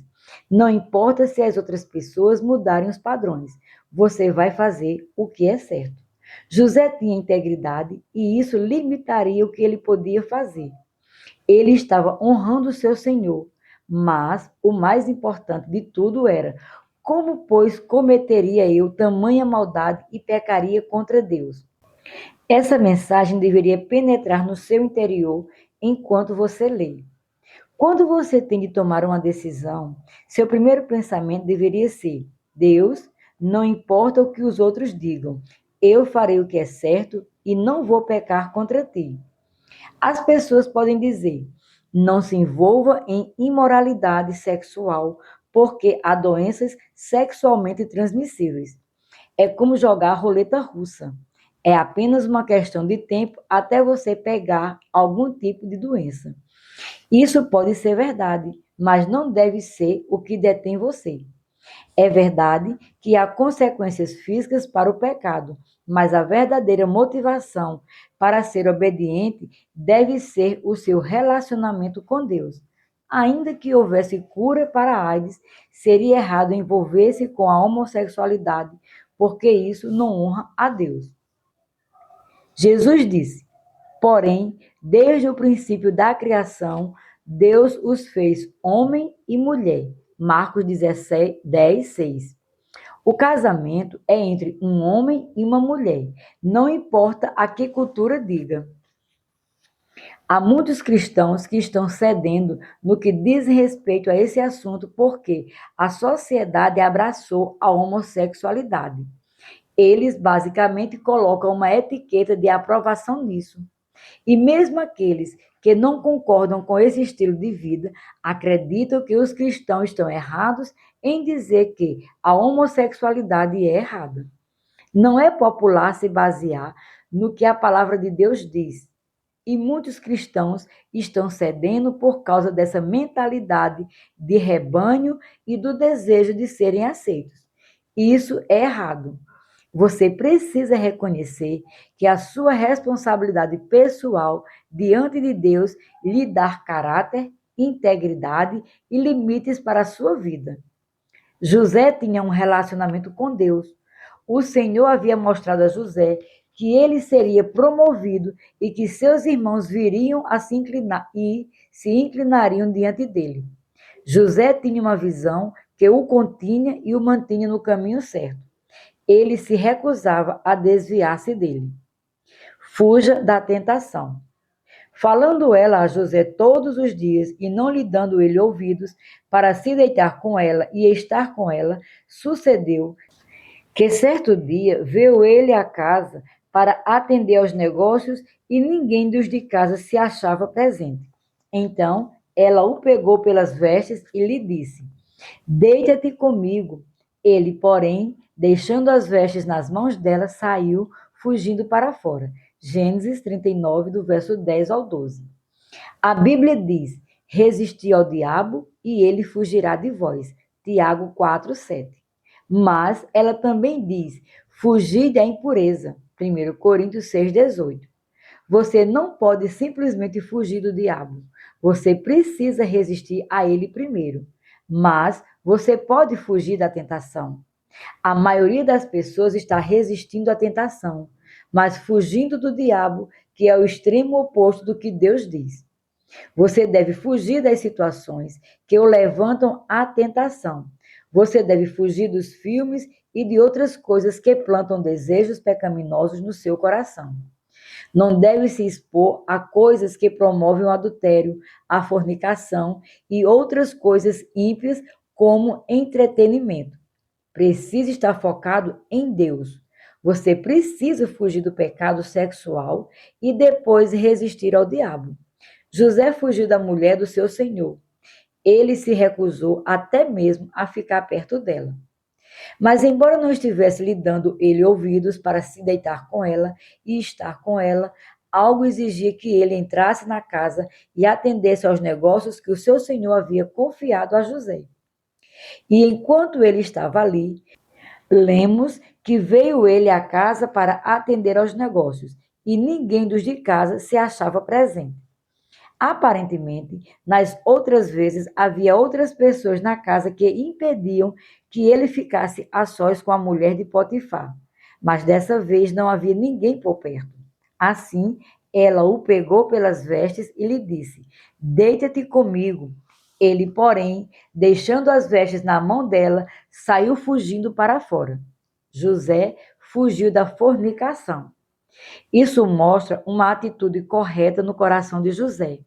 Não importa se as outras pessoas mudarem os padrões, você vai fazer o que é certo. José tinha integridade e isso limitaria o que ele podia fazer. Ele estava honrando o seu Senhor, mas o mais importante de tudo era: como, pois, cometeria eu tamanha maldade e pecaria contra Deus? Essa mensagem deveria penetrar no seu interior enquanto você lê. Quando você tem de tomar uma decisão, seu primeiro pensamento deveria ser: Deus, não importa o que os outros digam, eu farei o que é certo e não vou pecar contra ti. As pessoas podem dizer: não se envolva em imoralidade sexual, porque há doenças sexualmente transmissíveis. É como jogar roleta russa. É apenas uma questão de tempo até você pegar algum tipo de doença. Isso pode ser verdade, mas não deve ser o que detém você. É verdade que há consequências físicas para o pecado, mas a verdadeira motivação para ser obediente deve ser o seu relacionamento com Deus. Ainda que houvesse cura para a AIDS, seria errado envolver-se com a homossexualidade, porque isso não honra a Deus. Jesus disse: porém, desde o princípio da criação, Deus os fez homem e mulher. Marcos 17, 10, 6. O casamento é entre um homem e uma mulher, não importa a que cultura diga. Há muitos cristãos que estão cedendo no que diz respeito a esse assunto porque a sociedade abraçou a homossexualidade. Eles basicamente colocam uma etiqueta de aprovação nisso. E mesmo aqueles que não concordam com esse estilo de vida acreditam que os cristãos estão errados em dizer que a homossexualidade é errada. Não é popular se basear no que a palavra de Deus diz. E muitos cristãos estão cedendo por causa dessa mentalidade de rebanho e do desejo de serem aceitos. Isso é errado. Você precisa reconhecer que a sua responsabilidade pessoal diante de Deus lhe dá caráter, integridade e limites para a sua vida. José tinha um relacionamento com Deus. O Senhor havia mostrado a José que ele seria promovido e que seus irmãos viriam a se inclinar e se inclinariam diante dele. José tinha uma visão que o continha e o mantinha no caminho certo. Ele se recusava a desviar-se dele. Fuja da tentação. Falando ela a José todos os dias e não lhe dando ele ouvidos para se deitar com ela e estar com ela, sucedeu que certo dia veio ele à casa para atender aos negócios e ninguém dos de casa se achava presente. Então ela o pegou pelas vestes e lhe disse: deita-te comigo. Ele, porém, deixando as vestes nas mãos dela, saiu, fugindo para fora. Gênesis 39, do verso 10 ao 12. A Bíblia diz: resisti ao diabo e ele fugirá de vós. Tiago 4, 7. Mas ela também diz: fugir da impureza. 1 Coríntios 6, 18. Você não pode simplesmente fugir do diabo. Você precisa resistir a ele primeiro. Mas você pode fugir da tentação. A maioria das pessoas está resistindo à tentação, mas fugindo do diabo, que é o extremo oposto do que Deus diz. Você deve fugir das situações que o levantam à tentação. Você deve fugir dos filmes e de outras coisas que plantam desejos pecaminosos no seu coração. Não deve se expor a coisas que promovem o adultério, a fornicação e outras coisas ímpias como entretenimento. Precisa estar focado em Deus. Você precisa fugir do pecado sexual e depois resistir ao diabo. José fugiu da mulher do seu senhor. Ele se recusou até mesmo a ficar perto dela. Mas, embora não estivesse lhe dando ele ouvidos para se deitar com ela e estar com ela, algo exigia que ele entrasse na casa e atendesse aos negócios que o seu senhor havia confiado a José. E enquanto ele estava ali, lemos que veio ele à casa para atender aos negócios, e ninguém dos de casa se achava presente. Aparentemente, nas outras vezes havia outras pessoas na casa que impediam que ele ficasse a sós com a mulher de Potifar. Mas dessa vez não havia ninguém por perto. Assim, ela o pegou pelas vestes e lhe disse: deita-te comigo. Ele, porém, deixando as vestes na mão dela, saiu fugindo para fora. José fugiu da fornicação. Isso mostra uma atitude correta no coração de José.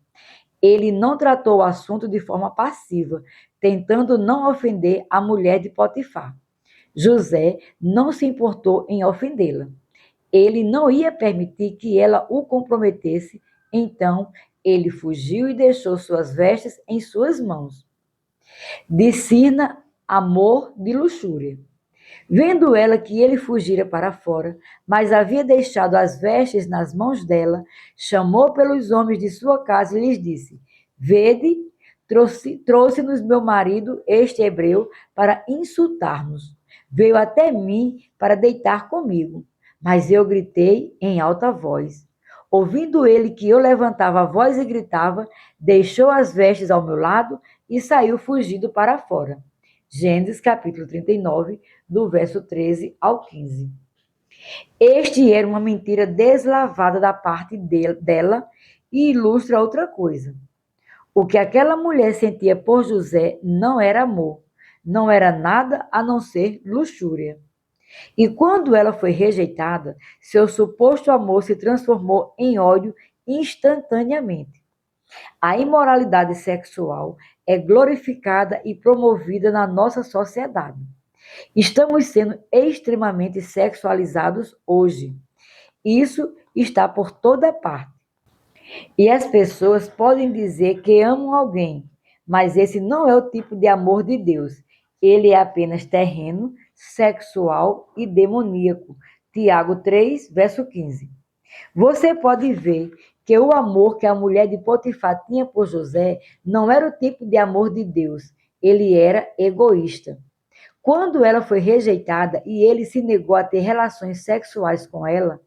Ele não tratou o assunto de forma passiva, tentando não ofender a mulher de Potifar. José não se importou em ofendê-la. Ele não ia permitir que ela o comprometesse, então ele fugiu e deixou suas vestes em suas mãos. Discina amor de luxúria. Vendo ela que ele fugira para fora, mas havia deixado as vestes nas mãos dela, chamou pelos homens de sua casa e lhes disse: Vede, trouxe-nos meu marido, este hebreu, para insultar-nos. Veio até mim para deitar comigo. Mas eu gritei em alta voz. Ouvindo ele que eu levantava a voz e gritava, deixou as vestes ao meu lado e saiu fugindo para fora. Gênesis capítulo 39, do verso 13 ao 15. Este era uma mentira deslavada da parte dela e ilustra outra coisa. O que aquela mulher sentia por José não era amor, não era nada a não ser luxúria. E quando ela foi rejeitada, seu suposto amor se transformou em ódio instantaneamente. A imoralidade sexual é glorificada e promovida na nossa sociedade. Estamos sendo extremamente sexualizados hoje. Isso está por toda parte. E as pessoas podem dizer que amam alguém, mas esse não é o tipo de amor de Deus. Ele é apenas terreno, sexual e demoníaco. Tiago 3, verso 15. Você pode ver que o amor que a mulher de Potifar tinha por José não era o tipo de amor de Deus. Ele era egoísta. Quando ela foi rejeitada e ele se negou a ter relações sexuais com ela,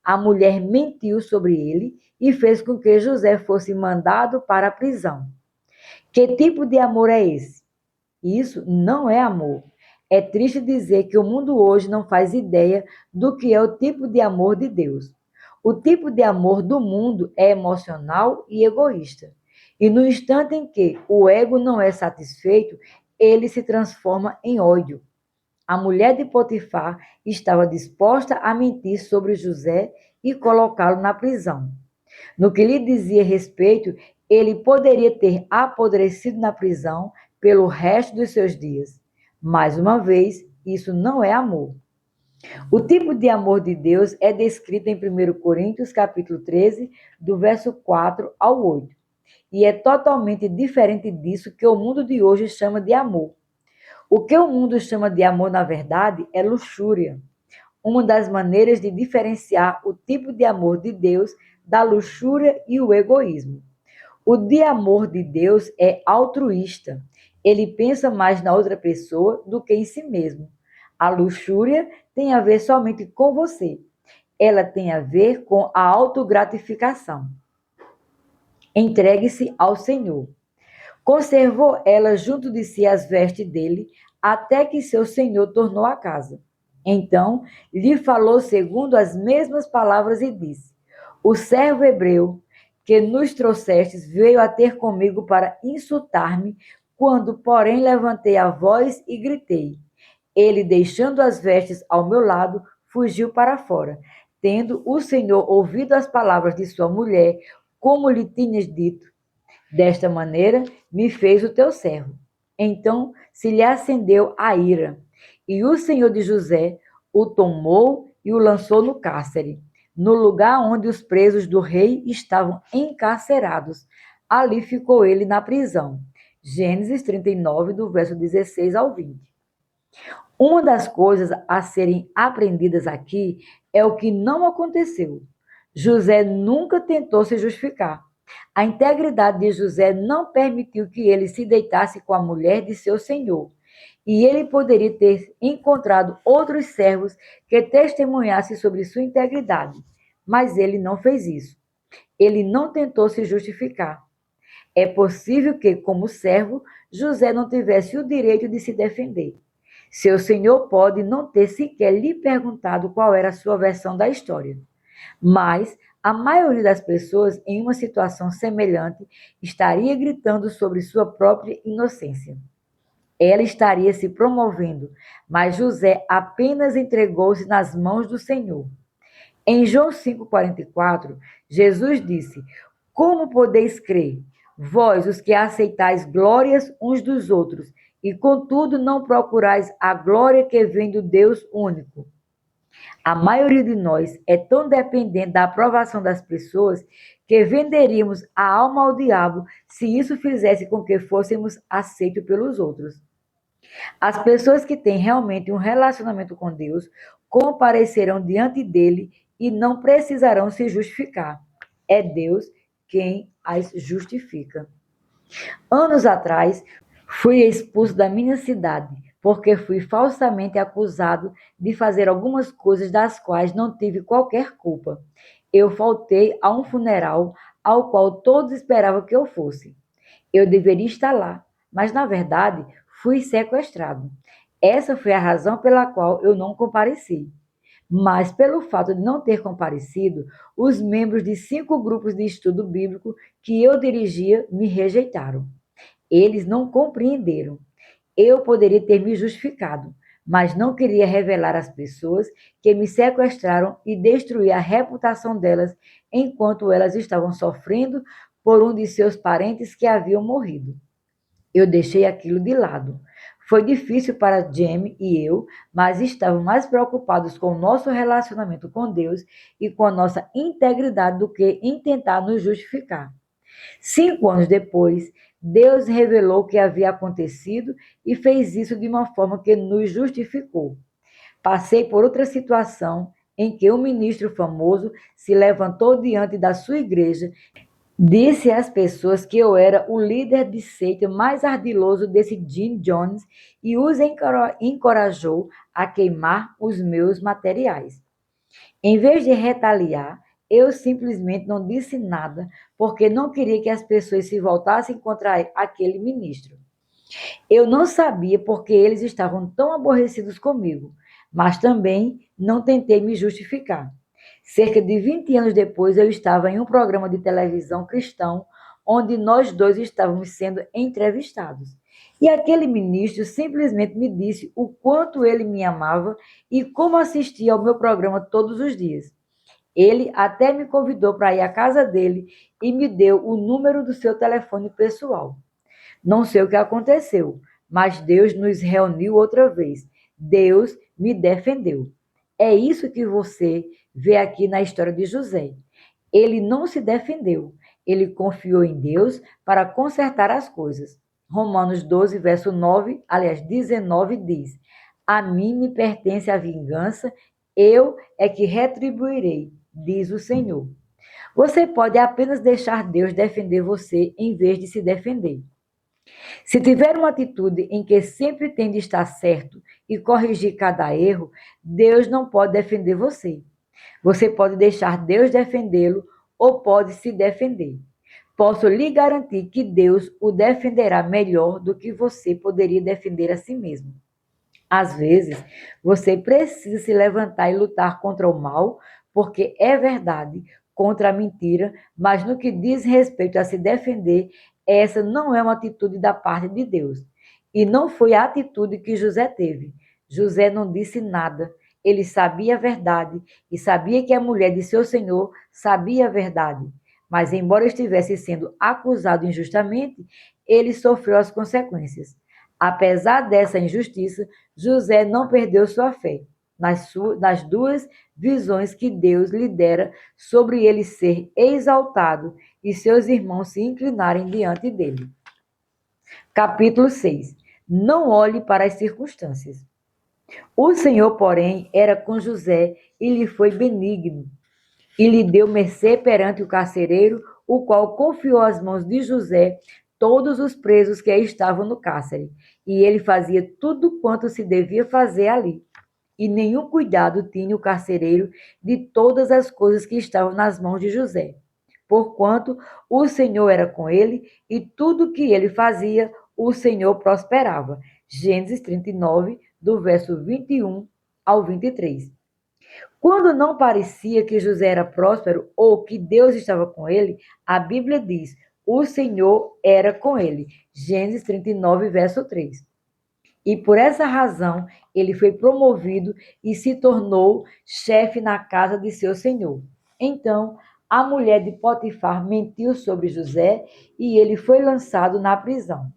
a mulher mentiu sobre ele e fez com que José fosse mandado para a prisão. Que tipo de amor é esse? Isso não é amor. É triste dizer que o mundo hoje não faz ideia do que é o tipo de amor de Deus. O tipo de amor do mundo é emocional e egoísta. E no instante em que o ego não é satisfeito, ele se transforma em ódio. A mulher de Potifar estava disposta a mentir sobre José e colocá-lo na prisão. No que lhe dizia respeito, ele poderia ter apodrecido na prisão pelo resto dos seus dias. Mais uma vez, isso não é amor. O tipo de amor de Deus é descrito em 1 Coríntios, capítulo 13, do verso 4 ao 8. E é totalmente diferente disso que o mundo de hoje chama de amor. O que o mundo chama de amor, na verdade, é luxúria. Uma das maneiras de diferenciar o tipo de amor de Deus da luxúria e o egoísmo. O de amor de Deus é altruísta. Ele pensa mais na outra pessoa do que em si mesmo. A luxúria tem a ver somente com você. Ela tem a ver com a autogratificação. Entregue-se ao Senhor. Conservou ela junto de si as vestes dele, até que seu senhor tornou a casa. Então lhe falou segundo as mesmas palavras e disse: O servo hebreu que nos trouxestes veio a ter comigo para insultar-me, quando, porém, levantei a voz e gritei. Ele, deixando as vestes ao meu lado, fugiu para fora. Tendo o Senhor ouvido as palavras de sua mulher, como lhe tinhas dito, desta maneira me fez o teu servo. Então se lhe acendeu a ira, e o Senhor de José o tomou e o lançou no cárcere, no lugar onde os presos do rei estavam encarcerados. Ali ficou ele na prisão. Gênesis 39, do verso 16 ao 20. Uma das coisas a serem aprendidas aqui é o que não aconteceu. José nunca tentou se justificar. A integridade de José não permitiu que ele se deitasse com a mulher de seu senhor. E ele poderia ter encontrado outros servos que testemunhassem sobre sua integridade. Mas ele não fez isso. Ele não tentou se justificar. É possível que, como servo, José não tivesse o direito de se defender. Seu senhor pode não ter sequer lhe perguntado qual era a sua versão da história. Mas a maioria das pessoas em uma situação semelhante estaria gritando sobre sua própria inocência. Ela estaria se promovendo, mas José apenas entregou-se nas mãos do Senhor. Em João 5,44, Jesus disse: Como podeis crer, vós, os que aceitais glórias uns dos outros, e contudo não procurais a glória que vem do Deus único? A maioria de nós é tão dependente da aprovação das pessoas que venderíamos a alma ao diabo se isso fizesse com que fôssemos aceitos pelos outros. As pessoas que têm realmente um relacionamento com Deus comparecerão diante dele e não precisarão se justificar. É Deus quem as justifica. Anos atrás, fui expulso da minha cidade porque fui falsamente acusado de fazer algumas coisas das quais não tive qualquer culpa. Eu faltei a um funeral ao qual todos esperavam que eu fosse. Eu deveria estar lá, mas na verdade fui sequestrado. Essa foi a razão pela qual eu não compareci. Mas, pelo fato de não ter comparecido, os membros de 5 grupos de estudo bíblico que eu dirigia me rejeitaram. Eles não compreenderam. Eu poderia ter me justificado, mas não queria revelar às pessoas que me sequestraram e destruir a reputação delas enquanto elas estavam sofrendo por um de seus parentes que haviam morrido. Eu deixei aquilo de lado. Foi difícil para Jamie e eu, mas estávamos mais preocupados com o nosso relacionamento com Deus e com a nossa integridade do que em tentar nos justificar. 5 anos depois, Deus revelou o que havia acontecido e fez isso de uma forma que nos justificou. Passei por outra situação em que um ministro famoso se levantou diante da sua igreja, disse às pessoas que eu era o líder de seita mais ardiloso desse Jim Jones e os encorajou a queimar os meus materiais. Em vez de retaliar, eu simplesmente não disse nada, porque não queria que as pessoas se voltassem contra aquele ministro. Eu não sabia porque eles estavam tão aborrecidos comigo, mas também não tentei me justificar. Cerca de 20 anos depois, eu estava em um programa de televisão cristão, onde nós dois estávamos sendo entrevistados. E aquele ministro simplesmente me disse o quanto ele me amava e como assistia ao meu programa todos os dias. Ele até me convidou para ir à casa dele e me deu o número do seu telefone pessoal. Não sei o que aconteceu, mas Deus nos reuniu outra vez. Deus me defendeu. É isso que você vê aqui na história de José. Ele não se defendeu, ele confiou em Deus para consertar as coisas. Romanos 12, verso 9, aliás, 19 diz: A mim me pertence a vingança, eu é que retribuirei, diz o Senhor. Você pode apenas deixar Deus defender você em vez de se defender. Se tiver uma atitude em que sempre tem de estar certo e corrigir cada erro, Deus não pode defender você. Você pode deixar Deus defendê-lo ou pode se defender. Posso lhe garantir que Deus o defenderá melhor do que você poderia defender a si mesmo. Às vezes, você precisa se levantar e lutar contra o mal, porque é verdade, contra a mentira, mas no que diz respeito a se defender, essa não é uma atitude da parte de Deus. E não foi a atitude que José teve. José não disse nada. Ele sabia a verdade e sabia que a mulher de seu senhor sabia a verdade. Mas, embora estivesse sendo acusado injustamente, ele sofreu as consequências. Apesar dessa injustiça, José não perdeu sua fé nas 2 visões que Deus lhe dera sobre ele ser exaltado e seus irmãos se inclinarem diante dele. Capítulo 6. Não olhe para as circunstâncias. O Senhor, porém, era com José e lhe foi benigno, e lhe deu mercê perante o carcereiro, o qual confiou às mãos de José todos os presos que estavam no cárcere, e ele fazia tudo quanto se devia fazer ali. E nenhum cuidado tinha o carcereiro de todas as coisas que estavam nas mãos de José, porquanto o Senhor era com ele, e tudo que ele fazia, o Senhor prosperava. Gênesis 39, do verso 21 ao 23. Quando não parecia que José era próspero ou que Deus estava com ele, a Bíblia diz: o Senhor era com ele. Gênesis 39, verso 3. E por essa razão ele foi promovido e se tornou chefe na casa de seu senhor. Então, a mulher de Potifar mentiu sobre José e ele foi lançado na prisão.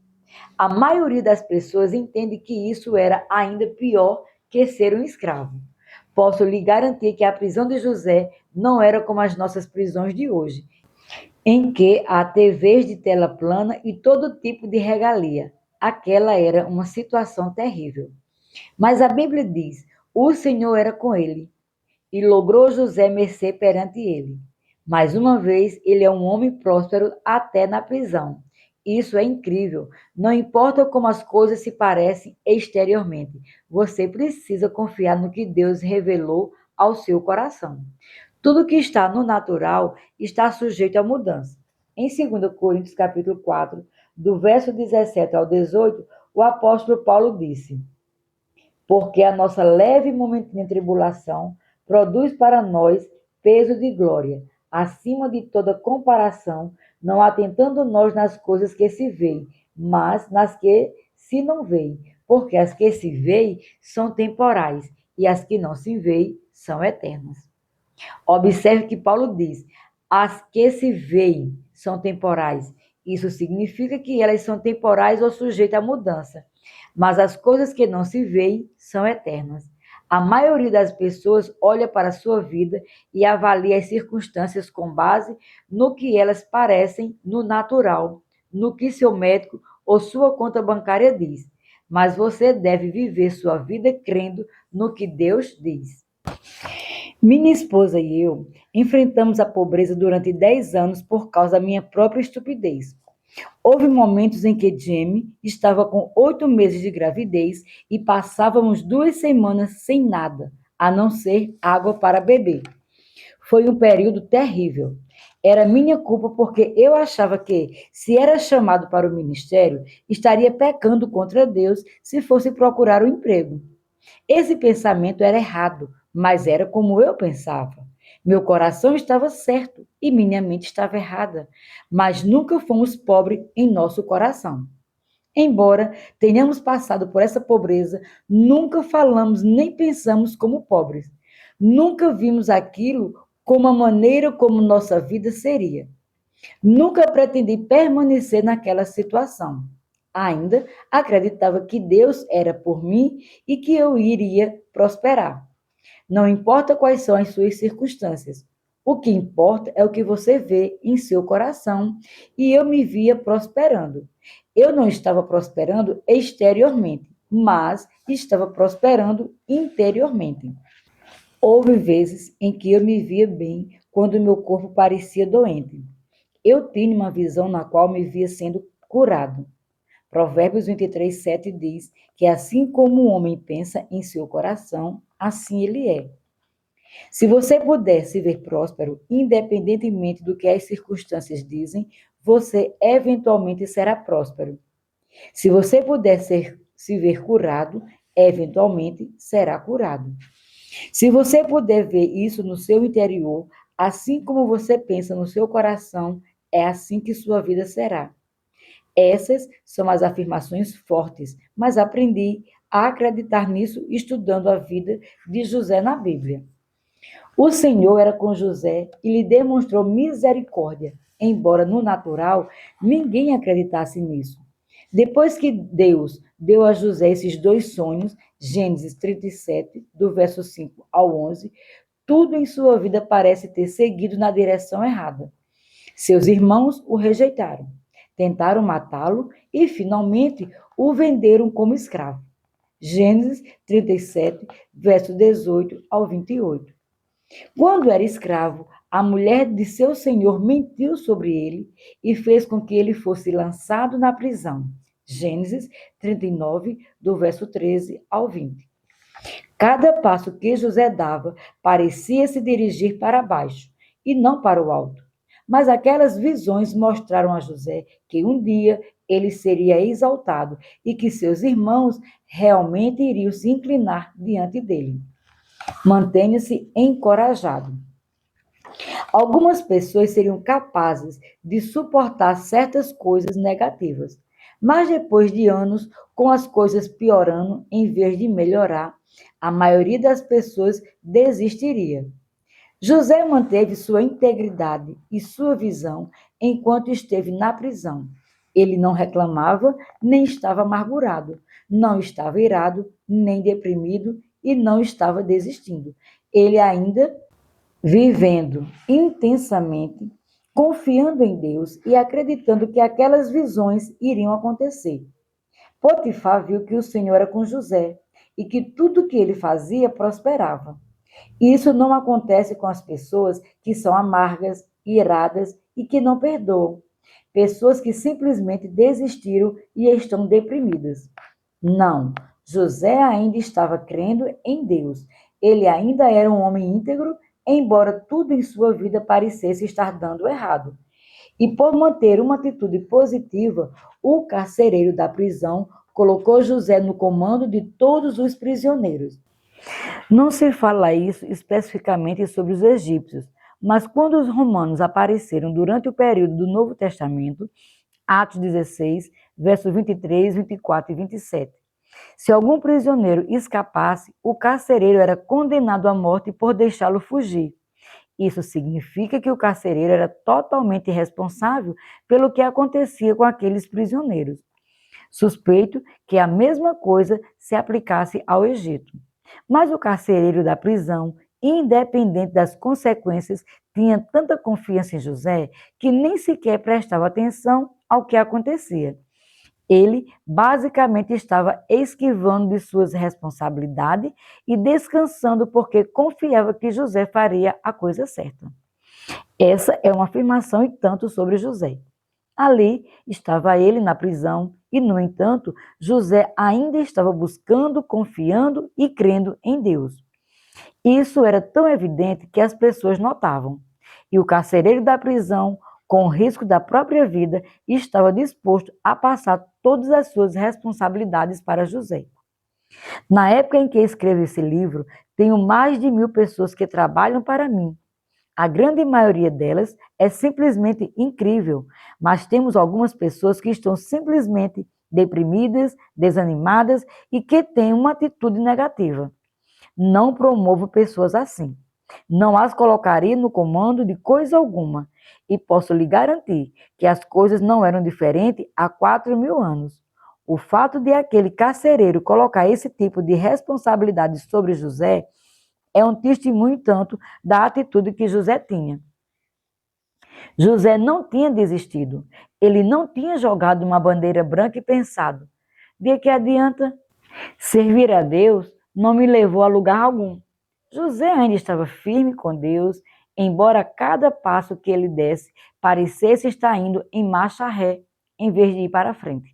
A maioria das pessoas entende que isso era ainda pior que ser um escravo. Posso lhe garantir que a prisão de José não era como as nossas prisões de hoje, em que há TVs de tela plana e todo tipo de regalia. Aquela era uma situação terrível. Mas a Bíblia diz: o Senhor era com ele e logrou José mercê perante ele. Mais uma vez, ele é um homem próspero até na prisão. Isso é incrível. Não importa como as coisas se parecem exteriormente, você precisa confiar no que Deus revelou ao seu coração. Tudo que está no natural está sujeito à mudança. Em 2 Coríntios capítulo 4, do verso 17 ao 18, o apóstolo Paulo disse: porque a nossa leve e momentânea tribulação produz para nós peso de glória, acima de toda comparação, não atentando nós nas coisas que se veem, mas nas que se não veem, porque as que se veem são temporais e as que não se veem são eternas. Observe que Paulo diz: as que se veem são temporais. Isso significa que elas são temporais ou sujeitas à mudança. Mas as coisas que não se veem são eternas. A maioria das pessoas olha para a sua vida e avalia as circunstâncias com base no que elas parecem no natural, no que seu médico ou sua conta bancária diz. Mas você deve viver sua vida crendo no que Deus diz. Minha esposa e eu enfrentamos a pobreza durante 10 anos por causa da minha própria estupidez. Houve momentos em que Jamie estava com 8 meses de gravidez e passávamos 2 semanas sem nada, a não ser água para beber. Foi um período terrível. Era minha culpa porque eu achava que, se era chamado para o ministério, estaria pecando contra Deus se fosse procurar um emprego. Esse pensamento era errado, mas era como eu pensava. Meu coração estava certo e minha mente estava errada, mas nunca fomos pobres em nosso coração. Embora tenhamos passado por essa pobreza, nunca falamos nem pensamos como pobres. Nunca vimos aquilo como a maneira como nossa vida seria. Nunca pretendi permanecer naquela situação. Ainda acreditava que Deus era por mim e que eu iria prosperar. Não importa quais são as suas circunstâncias. O que importa é o que você vê em seu coração. E eu me via prosperando. Eu não estava prosperando exteriormente, mas estava prosperando interiormente. Houve vezes em que eu me via bem quando meu corpo parecia doente. Eu tinha uma visão na qual me via sendo curado. Provérbios 23, 7 diz que assim como o homem pensa em seu coração, assim ele é. Se você puder se ver próspero, independentemente do que as circunstâncias dizem, você eventualmente será próspero. Se você puder se ver curado, eventualmente será curado. Se você puder ver isso no seu interior, assim como você pensa no seu coração, é assim que sua vida será. Essas são as afirmações fortes, mas aprendi a acreditar nisso estudando a vida de José na Bíblia. O Senhor era com José e lhe demonstrou misericórdia, embora no natural ninguém acreditasse nisso. Depois que Deus deu a José esses 2 sonhos, Gênesis 37, do verso 5 ao 11, tudo em sua vida parece ter seguido na direção errada. Seus irmãos o rejeitaram, tentaram matá-lo e, finalmente, o venderam como escravo. Gênesis 37, verso 18 ao 28. Quando era escravo, a mulher de seu senhor mentiu sobre ele e fez com que ele fosse lançado na prisão. Gênesis 39, do verso 13 ao 20. Cada passo que José dava parecia se dirigir para baixo e não para o alto. Mas aquelas visões mostraram a José que um dia ele seria exaltado e que seus irmãos realmente iriam se inclinar diante dele. Mantenha-se encorajado. Algumas pessoas seriam capazes de suportar certas coisas negativas, Mas depois de anos, com as coisas piorando em vez de melhorar, a maioria das pessoas desistiria. José manteve sua integridade e sua visão enquanto esteve na prisão. Ele não reclamava, nem estava amargurado, não estava irado, nem deprimido e não estava desistindo. Ele ainda vivendo intensamente, confiando em Deus e acreditando que aquelas visões iriam acontecer. Potifar viu que o Senhor era com José e que tudo que ele fazia prosperava. Isso não acontece com as pessoas que são amargas, iradas e que não perdoam. Pessoas que simplesmente desistiram e estão deprimidas. Não, José ainda estava crendo em Deus. Ele ainda era um homem íntegro, embora tudo em sua vida parecesse estar dando errado. E por manter uma atitude positiva, o carcereiro da prisão colocou José no comando de todos os prisioneiros. Não se fala isso especificamente sobre os egípcios, mas quando os romanos apareceram durante o período do Novo Testamento, Atos 16, versos 23, 24 e 27. Se algum prisioneiro escapasse, o carcereiro era condenado à morte por deixá-lo fugir. Isso significa que o carcereiro era totalmente responsável pelo que acontecia com aqueles prisioneiros. Suspeito que a mesma coisa se aplicasse ao Egito. Mas o carcereiro da prisão, independente das consequências, tinha tanta confiança em José que nem sequer prestava atenção ao que acontecia. Ele basicamente estava esquivando de suas responsabilidades e descansando porque confiava que José faria a coisa certa. Essa é uma afirmação e tanto sobre José. Ali estava ele na prisão e, no entanto, José ainda estava buscando, confiando e crendo em Deus. Isso era tão evidente que as pessoas notavam. E o carcereiro da prisão, com o risco da própria vida, estava disposto a passar todas as suas responsabilidades para José. Na época em que escrevo esse livro, tenho mais de 1.000 pessoas que trabalham para mim. A grande maioria delas é simplesmente incrível, mas temos algumas pessoas que estão simplesmente deprimidas, desanimadas e que têm uma atitude negativa. Não promovo pessoas assim. Não as colocaria no comando de coisa alguma. E posso lhe garantir que as coisas não eram diferentes há 4.000 anos. O fato de aquele carcereiro colocar esse tipo de responsabilidade sobre José é um testemunho tanto da atitude que José tinha. José não tinha desistido. Ele não tinha jogado uma bandeira branca e pensado: de que adianta? Servir a Deus não me levou a lugar algum. José ainda estava firme com Deus, embora cada passo que ele desse parecesse estar indo em marcha ré, em vez de ir para frente.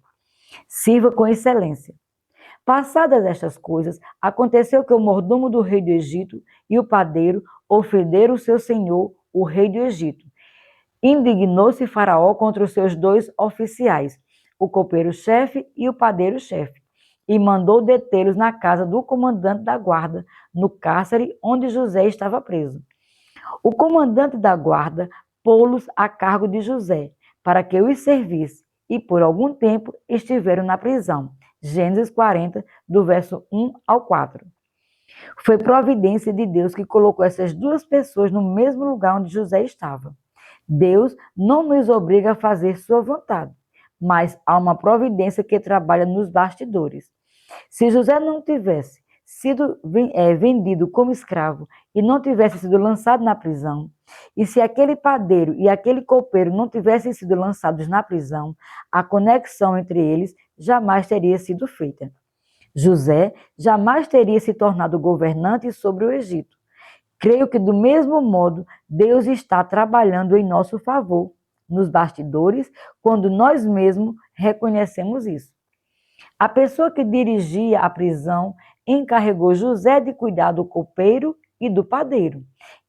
Sirva com excelência. Passadas estas coisas, aconteceu que o mordomo do rei do Egito e o padeiro ofenderam o seu senhor, o rei do Egito. Indignou-se Faraó contra os seus 2 oficiais, o copeiro-chefe e o padeiro-chefe, e mandou detê-los na casa do comandante da guarda, no cárcere onde José estava preso. O comandante da guarda pô-los a cargo de José, para que os servisse, e por algum tempo estiveram na prisão. Gênesis 40, do verso 1 ao 4. Foi providência de Deus que colocou essas 2 pessoas no mesmo lugar onde José estava. Deus não nos obriga a fazer sua vontade, mas há uma providência que trabalha nos bastidores. Se José não tivesse sido vendido como escravo e não tivesse sido lançado na prisão, e se aquele padeiro e aquele copeiro não tivessem sido lançados na prisão, a conexão entre eles jamais teria sido feita. José jamais teria se tornado governante sobre o Egito. Creio que, do mesmo modo, Deus está trabalhando em nosso favor, nos bastidores, quando nós mesmos reconhecemos isso. A pessoa que dirigia a prisão encarregou José de cuidar do copeiro e do padeiro.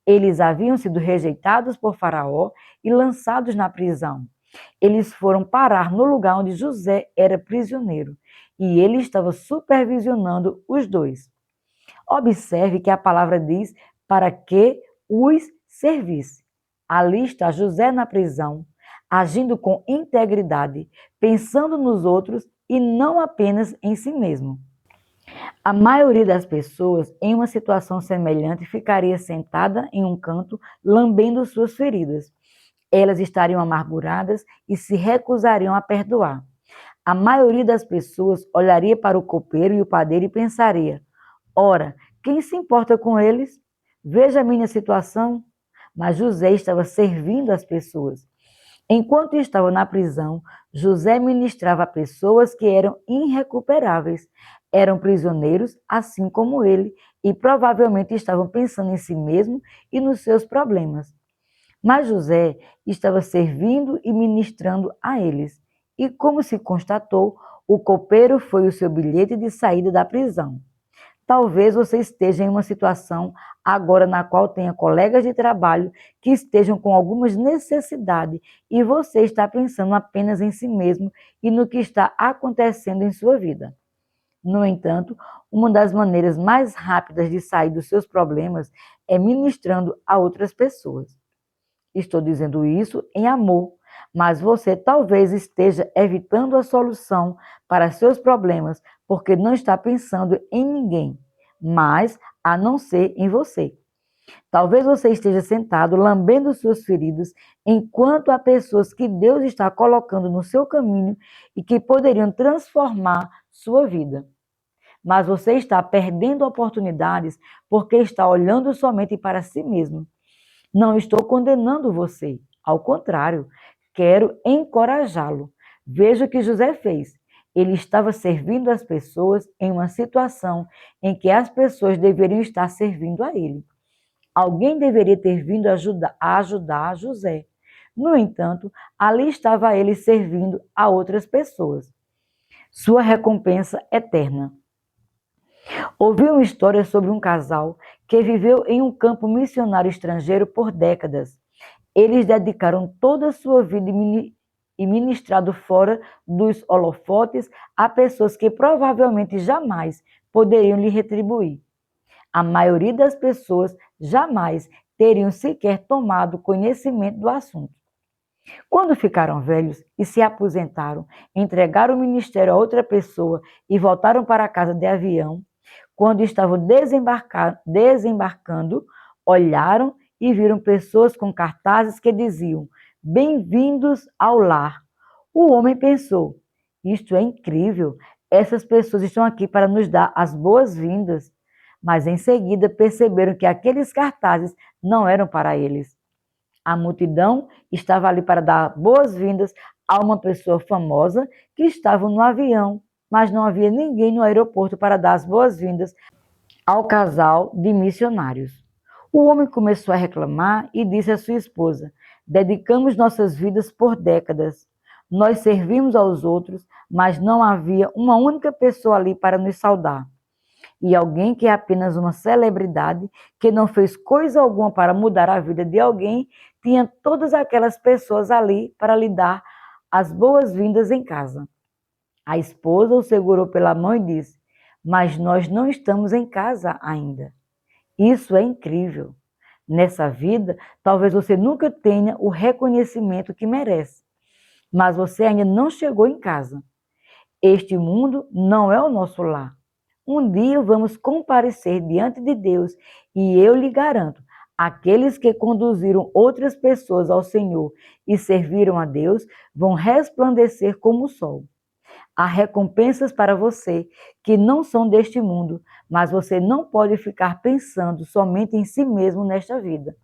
Eles haviam sido rejeitados por Faraó e lançados na prisão. Eles foram parar no lugar onde José era prisioneiro e ele estava supervisionando os 2. Observe que a palavra diz para que os servisse. Ali está José na prisão, agindo com integridade, pensando nos outros e não apenas em si mesmo. A maioria das pessoas em uma situação semelhante ficaria sentada em um canto, lambendo suas feridas. Elas estariam amarguradas e se recusariam a perdoar. A maioria das pessoas olharia para o copeiro e o padeiro e pensaria: ora, quem se importa com eles? Veja a minha situação. Mas José estava servindo as pessoas. Enquanto estava na prisão, José ministrava a pessoas que eram irrecuperáveis. Eram prisioneiros, assim como ele, e provavelmente estavam pensando em si mesmo e nos seus problemas. Mas José estava servindo e ministrando a eles. E como se constatou, o copeiro foi o seu bilhete de saída da prisão. Talvez você esteja em uma situação agora na qual tenha colegas de trabalho que estejam com algumas necessidades e você está pensando apenas em si mesmo e no que está acontecendo em sua vida. No entanto, uma das maneiras mais rápidas de sair dos seus problemas é ministrando a outras pessoas. Estou dizendo isso em amor, mas você talvez esteja evitando a solução para seus problemas porque não está pensando em ninguém, mas a não ser em você. Talvez você esteja sentado lambendo suas feridas enquanto há pessoas que Deus está colocando no seu caminho e que poderiam transformar sua vida. Mas você está perdendo oportunidades porque está olhando somente para si mesmo. Não estou condenando você, ao contrário, quero encorajá-lo. Veja o que José fez. Ele estava servindo as pessoas em uma situação em que as pessoas deveriam estar servindo a ele. Alguém deveria ter vindo ajudar José. No entanto, ali estava ele servindo a outras pessoas. Sua recompensa eterna. Ouvi uma história sobre um casal que viveu em um campo missionário estrangeiro por décadas. Eles dedicaram toda a sua vida e ministrado fora dos holofotes a pessoas que provavelmente jamais poderiam lhe retribuir. A maioria das pessoas jamais teriam sequer tomado conhecimento do assunto. Quando ficaram velhos e se aposentaram, entregaram o ministério a outra pessoa e voltaram para casa de avião, quando estavam desembarcando, olharam e viram pessoas com cartazes que diziam: "Bem-vindos ao lar". O homem pensou: isto é incrível, essas pessoas estão aqui para nos dar as boas-vindas. Mas em seguida perceberam que aqueles cartazes não eram para eles. A multidão estava ali para dar boas-vindas a uma pessoa famosa que estava no avião, mas não havia ninguém no aeroporto para dar as boas-vindas ao casal de missionários. O homem começou a reclamar e disse à sua esposa: "Dedicamos nossas vidas por décadas. Nós servimos aos outros, mas não havia uma única pessoa ali para nos saudar. E alguém que é apenas uma celebridade, que não fez coisa alguma para mudar a vida de alguém, tinha todas aquelas pessoas ali para lhe dar as boas-vindas em casa." A esposa o segurou pela mão e disse: "Mas nós não estamos em casa ainda. Isso é incrível. Nessa vida, talvez você nunca tenha o reconhecimento que merece, mas você ainda não chegou em casa. Este mundo não é o nosso lar. Um dia vamos comparecer diante de Deus e eu lhe garanto, aqueles que conduziram outras pessoas ao Senhor e serviram a Deus vão resplandecer como o sol. Há recompensas para você que não são deste mundo, mas você não pode ficar pensando somente em si mesmo nesta vida."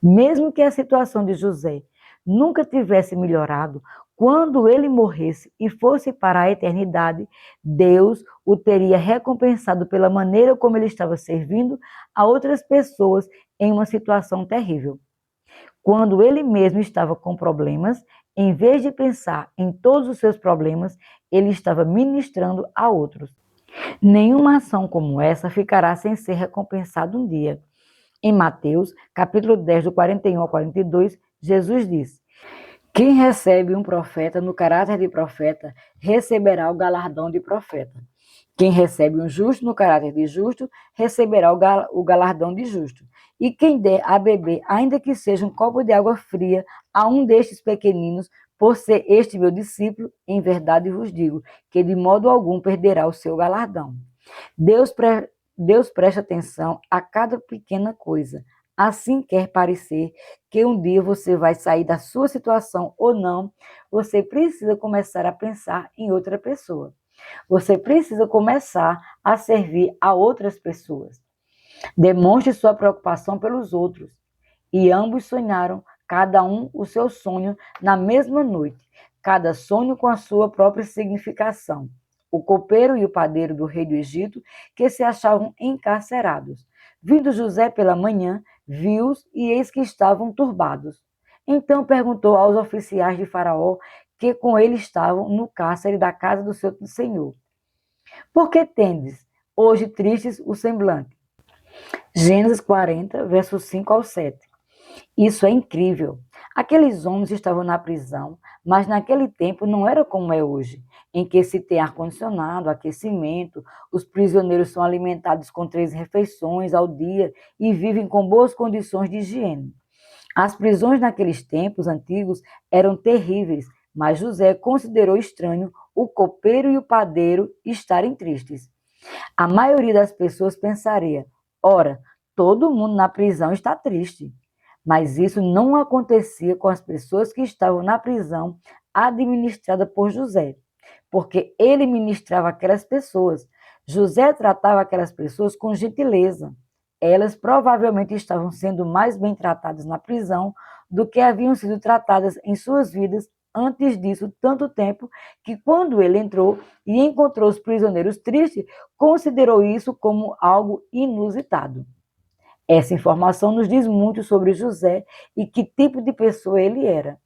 Mesmo que a situação de José nunca tivesse melhorado, quando ele morresse e fosse para a eternidade, Deus o teria recompensado pela maneira como ele estava servindo a outras pessoas em uma situação terrível. Quando ele mesmo estava com problemas, em vez de pensar em todos os seus problemas, ele estava ministrando a outros. Nenhuma ação como essa ficará sem ser recompensada um dia. Em Mateus, capítulo 10, do 41 ao 42, Jesus diz: "Quem recebe um profeta no caráter de profeta, receberá o galardão de profeta. Quem recebe um justo no caráter de justo, receberá o galardão de justo. E quem der a beber, ainda que seja um copo de água fria, a um destes pequeninos, por ser este meu discípulo, em verdade vos digo, que de modo algum perderá o seu galardão. Deus, Deus presta atenção a cada pequena coisa. Assim quer parecer que um dia você vai sair da sua situação ou não, você precisa começar a pensar em outra pessoa. Você precisa começar a servir a outras pessoas. Demonstre sua preocupação pelos outros. E ambos sonharam, cada um o seu sonho, na mesma noite, cada sonho com a sua própria significação. O copeiro e o padeiro do rei do Egito, que se achavam encarcerados. Vindo José pela manhã, viu-os e eis que estavam turbados. Então perguntou aos oficiais de Faraó, que com ele estavam no cárcere da casa do seu senhor: por que tendes hoje tristes o semblante? Gênesis 40, versos 5 ao 7. Isso é incrível. Aqueles homens estavam na prisão, mas naquele tempo não era como é hoje, em que se tem ar-condicionado, aquecimento, os prisioneiros são alimentados com 3 refeições ao dia e vivem com boas condições de higiene. As prisões naqueles tempos antigos eram terríveis, mas José considerou estranho o copeiro e o padeiro estarem tristes. A maioria das pessoas pensaria: ora, todo mundo na prisão está triste. Mas isso não acontecia com as pessoas que estavam na prisão administrada por José, porque ele ministrava aquelas pessoas. José tratava aquelas pessoas com gentileza. Elas provavelmente estavam sendo mais bem tratadas na prisão do que haviam sido tratadas em suas vidas antes disso tanto tempo, que quando ele entrou e encontrou os prisioneiros tristes, considerou isso como algo inusitado. Essa informação nos diz muito sobre José e que tipo de pessoa ele era.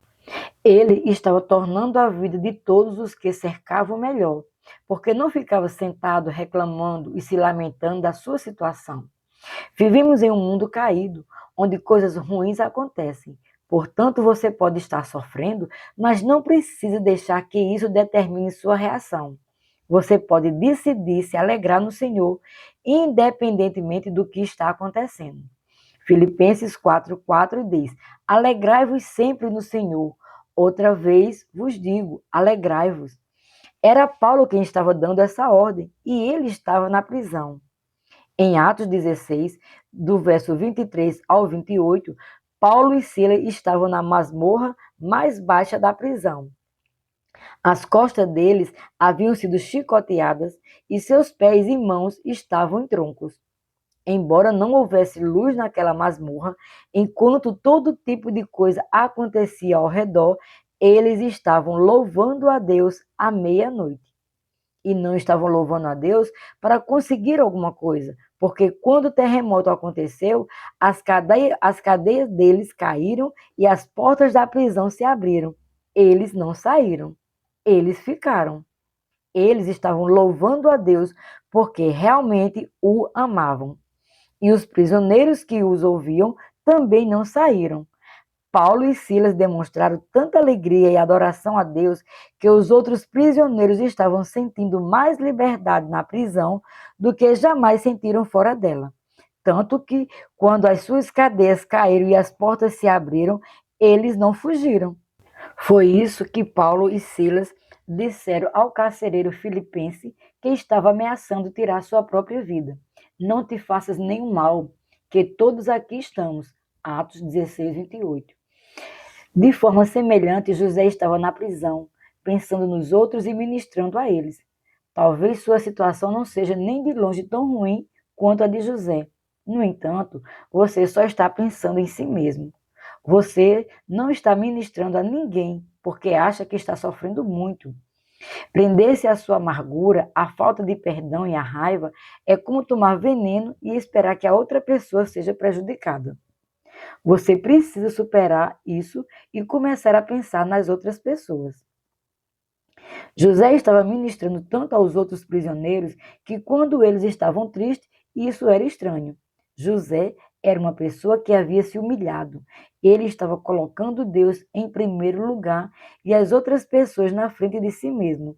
Ele estava tornando a vida de todos os que cercavam melhor, porque não ficava sentado reclamando e se lamentando da sua situação. Vivemos em um mundo caído, onde coisas ruins acontecem. Portanto, você pode estar sofrendo, mas não precisa deixar que isso determine sua reação. Você pode decidir se alegrar no Senhor, independentemente do que está acontecendo. Filipenses 4,4 diz: alegrai-vos sempre no Senhor. Outra vez vos digo, alegrai-vos. Era Paulo quem estava dando essa ordem, e ele estava na prisão. Em Atos 16, do verso 23 ao 28, Paulo e Silas estavam na masmorra mais baixa da prisão. As costas deles haviam sido chicoteadas e seus pés e mãos estavam em troncos. Embora não houvesse luz naquela masmorra, enquanto todo tipo de coisa acontecia ao redor, eles estavam louvando a Deus à meia-noite. E não estavam louvando a Deus para conseguir alguma coisa, porque quando o terremoto aconteceu, as cadeias deles caíram e as portas da prisão se abriram. Eles não saíram, eles ficaram. Eles estavam louvando a Deus porque realmente o amavam. E os prisioneiros que os ouviam também não saíram. Paulo e Silas demonstraram tanta alegria e adoração a Deus que os outros prisioneiros estavam sentindo mais liberdade na prisão do que jamais sentiram fora dela. Tanto que, quando as suas cadeias caíram e as portas se abriram, eles não fugiram. Foi isso que Paulo e Silas disseram ao carcereiro filipense que estava ameaçando tirar sua própria vida. Não te faças nenhum mal, que todos aqui estamos. Atos 16, 28. De forma semelhante, José estava na prisão, pensando nos outros e ministrando a eles. Talvez sua situação não seja nem de longe tão ruim quanto a de José. No entanto, você só está pensando em si mesmo. Você não está ministrando a ninguém porque acha que está sofrendo muito. Prender-se à sua amargura, à falta de perdão e à raiva é como tomar veneno e esperar que a outra pessoa seja prejudicada. Você precisa superar isso e começar a pensar nas outras pessoas. José estava ministrando tanto aos outros prisioneiros que, quando eles estavam tristes, isso era estranho. José era uma pessoa que havia se humilhado. Ele estava colocando Deus em primeiro lugar e as outras pessoas na frente de si mesmo.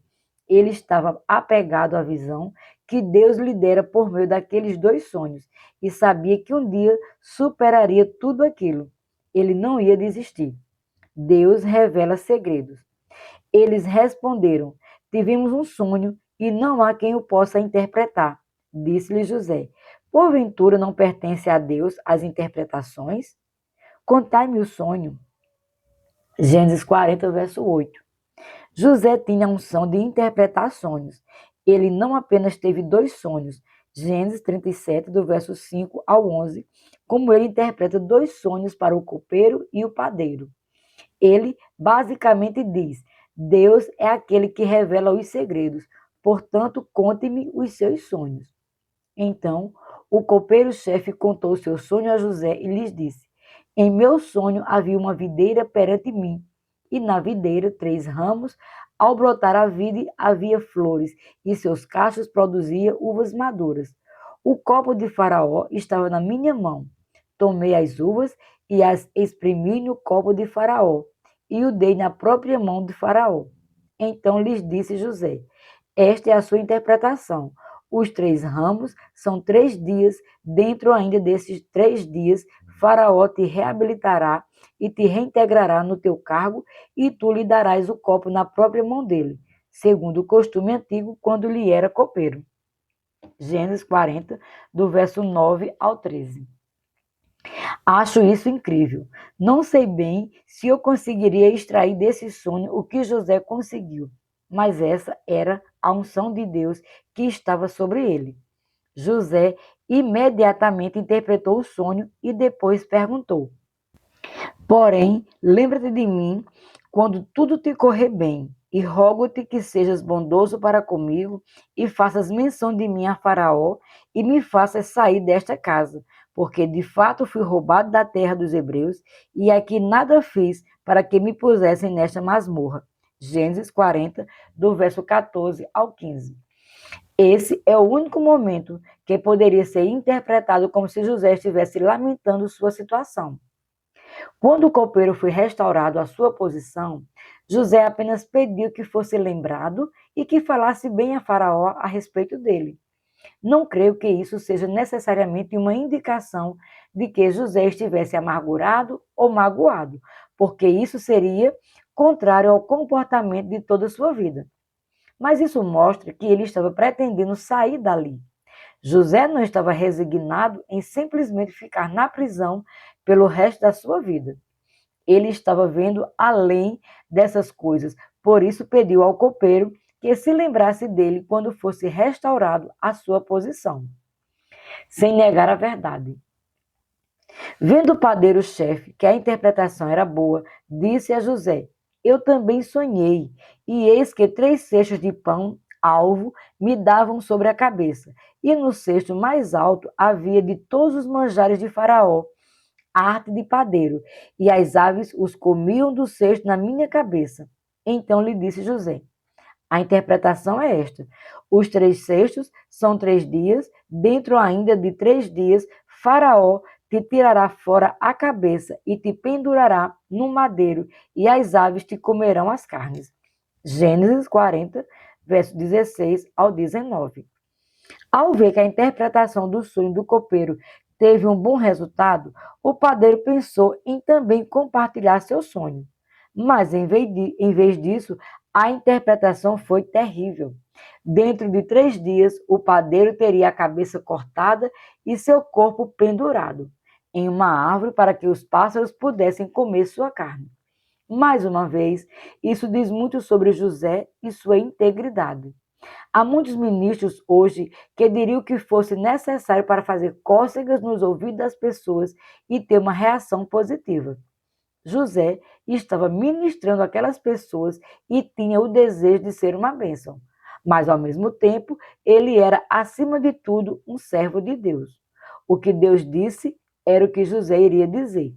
Ele estava apegado à visão que Deus lhe dera por meio daqueles 2 sonhos e sabia que um dia superaria tudo aquilo. Ele não ia desistir. Deus revela segredos. Eles responderam: tivemos um sonho e não há quem o possa interpretar. Disse-lhe José: porventura não pertence a Deus as interpretações? Contai-me o sonho. Gênesis 40, verso 8. José tinha a unção de interpretar sonhos. Ele não apenas teve 2 sonhos, Gênesis 37, do verso 5 ao 11, como ele interpreta 2 sonhos para o copeiro e o padeiro. Ele basicamente diz: Deus é aquele que revela os segredos, portanto, conte-me os seus sonhos. Então, o copeiro-chefe contou seu sonho a José e lhes disse: em meu sonho havia uma videira perante mim, e na videira 3 ramos. Ao brotar a vide, havia flores, e seus cachos produziam uvas maduras. O copo de Faraó estava na minha mão. Tomei as uvas e as exprimi no copo de Faraó, e o dei na própria mão de Faraó. Então lhes disse José: esta é a sua interpretação. Os 3 ramos são 3 dias. Dentro ainda desses 3 dias, Faraó te reabilitará e te reintegrará no teu cargo, e tu lhe darás o copo na própria mão dele, segundo o costume antigo, quando lhe era copeiro. Gênesis 40, do verso 9 ao 13. Acho isso incrível. Não sei bem se eu conseguiria extrair desse sonho o que José conseguiu, mas essa era a unção de Deus que estava sobre ele. José imediatamente interpretou o sonho e depois perguntou: porém, lembra-te de mim quando tudo te correr bem, e rogo-te que sejas bondoso para comigo e faças menção de mim a Faraó e me faças sair desta casa, porque de fato fui roubado da terra dos hebreus e aqui nada fiz para que me pusessem nesta masmorra. Gênesis 40, do verso 14 ao 15. Esse é o único momento que poderia ser interpretado como se José estivesse lamentando sua situação. Quando o copeiro foi restaurado à sua posição, José apenas pediu que fosse lembrado e que falasse bem a Faraó a respeito dele. Não creio que isso seja necessariamente uma indicação de que José estivesse amargurado ou magoado, porque isso seria contrário ao comportamento de toda a sua vida. Mas isso mostra que ele estava pretendendo sair dali. José não estava resignado em simplesmente ficar na prisão pelo resto da sua vida. Ele estava vendo além dessas coisas, por isso pediu ao copeiro que se lembrasse dele quando fosse restaurado à sua posição, sem negar a verdade. Vendo o padeiro-chefe que a interpretação era boa, disse a José: eu também sonhei, e eis que 3 cestos de pão alvo me davam sobre a cabeça, e no cesto mais alto havia de todos os manjares de Faraó, arte de padeiro, e as aves os comiam do cesto na minha cabeça. Então lhe disse José: a interpretação é esta: os 3 cestos são 3 dias, dentro ainda de 3 dias, Faraó te tirará fora a cabeça e te pendurará no madeiro, e as aves te comerão as carnes. Gênesis 40, verso 16 ao 19. Ao ver que a interpretação do sonho do copeiro teve um bom resultado, o padeiro pensou em também compartilhar seu sonho. Mas, em vez disso, a interpretação foi terrível. Dentro de 3 dias, o padeiro teria a cabeça cortada e seu corpo pendurado em uma árvore para que os pássaros pudessem comer sua carne. Mais uma vez, isso diz muito sobre José e sua integridade. Há muitos ministros hoje que diriam que fosse necessário para fazer cócegas nos ouvidos das pessoas e ter uma reação positiva. José estava ministrando aquelas pessoas e tinha o desejo de ser uma bênção. Mas, ao mesmo tempo, ele era, acima de tudo, um servo de Deus. O que Deus disse era o que José iria dizer.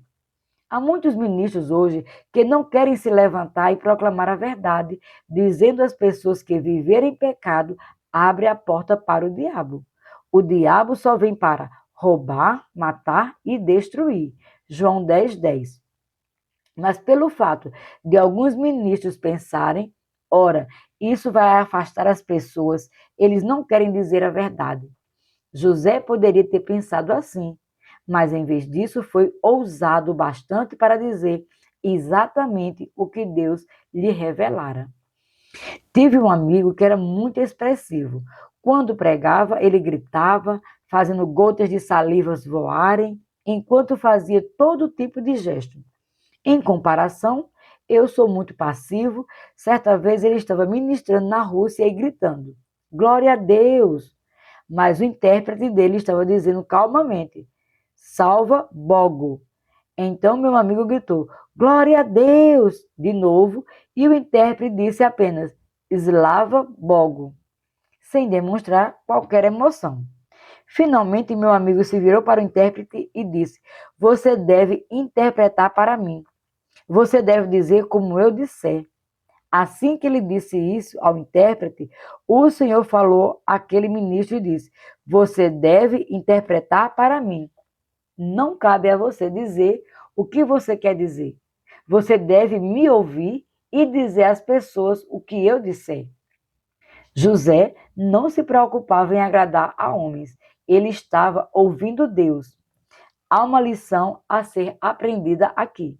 Há muitos ministros hoje que não querem se levantar e proclamar a verdade, dizendo às pessoas que viver em pecado abre a porta para o diabo. O diabo só vem para roubar, matar e destruir. João 10, 10. Mas pelo fato de alguns ministros pensarem, ora, isso vai afastar as pessoas, eles não querem dizer a verdade. José poderia ter pensado assim, mas em vez disso foi ousado bastante para dizer: exatamente o que Deus lhe revelara. Tive um amigo que era muito expressivo. Quando pregava, ele gritava, fazendo gotas de salivas voarem, enquanto fazia todo tipo de gesto. Em comparação, eu sou muito passivo. Certa vez ele estava ministrando na Rússia e gritando: Glória a Deus! Mas o intérprete dele estava dizendo calmamente: Salva Bogo. Então meu amigo gritou: Glória a Deus! De novo, e o intérprete disse apenas: Slava Bogo, sem demonstrar qualquer emoção. Finalmente, meu amigo se virou para o intérprete e disse: Você deve interpretar para mim. Você deve dizer como eu disser. Assim que ele disse isso ao intérprete, o Senhor falou àquele ministro e disse: Você deve interpretar para mim. Não cabe a você dizer o que você quer dizer. Você deve me ouvir e dizer às pessoas o que eu disser. José não se preocupava em agradar a homens. Ele estava ouvindo Deus. Há uma lição a ser aprendida aqui.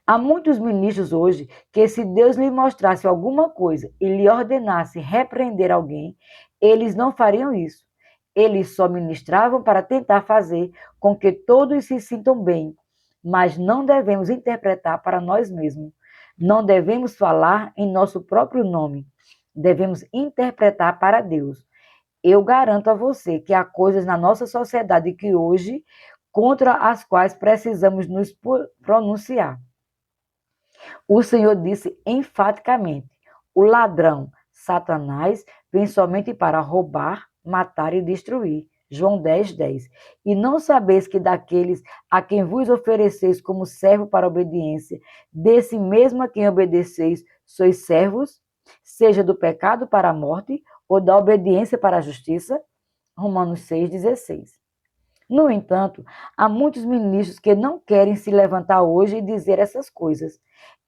Há muitos ministros hoje que, se Deus lhe mostrasse alguma coisa e lhe ordenasse repreender alguém, eles não fariam isso. Eles só ministravam para tentar fazer com que todos se sintam bem, mas não devemos interpretar para nós mesmos. Não devemos falar em nosso próprio nome. Devemos interpretar para Deus. Eu garanto a você que há coisas na nossa sociedade que hoje contra as quais precisamos nos pronunciar. O Senhor disse enfaticamente: o ladrão, Satanás, vem somente para roubar, matar e destruir. João 10:10. E não sabeis que daqueles a quem vos ofereceis como servo para a obediência, desse mesmo a quem obedeceis, sois servos, seja do pecado para a morte ou da obediência para a justiça? Romanos 6:16. No entanto, há muitos ministros que não querem se levantar hoje e dizer essas coisas.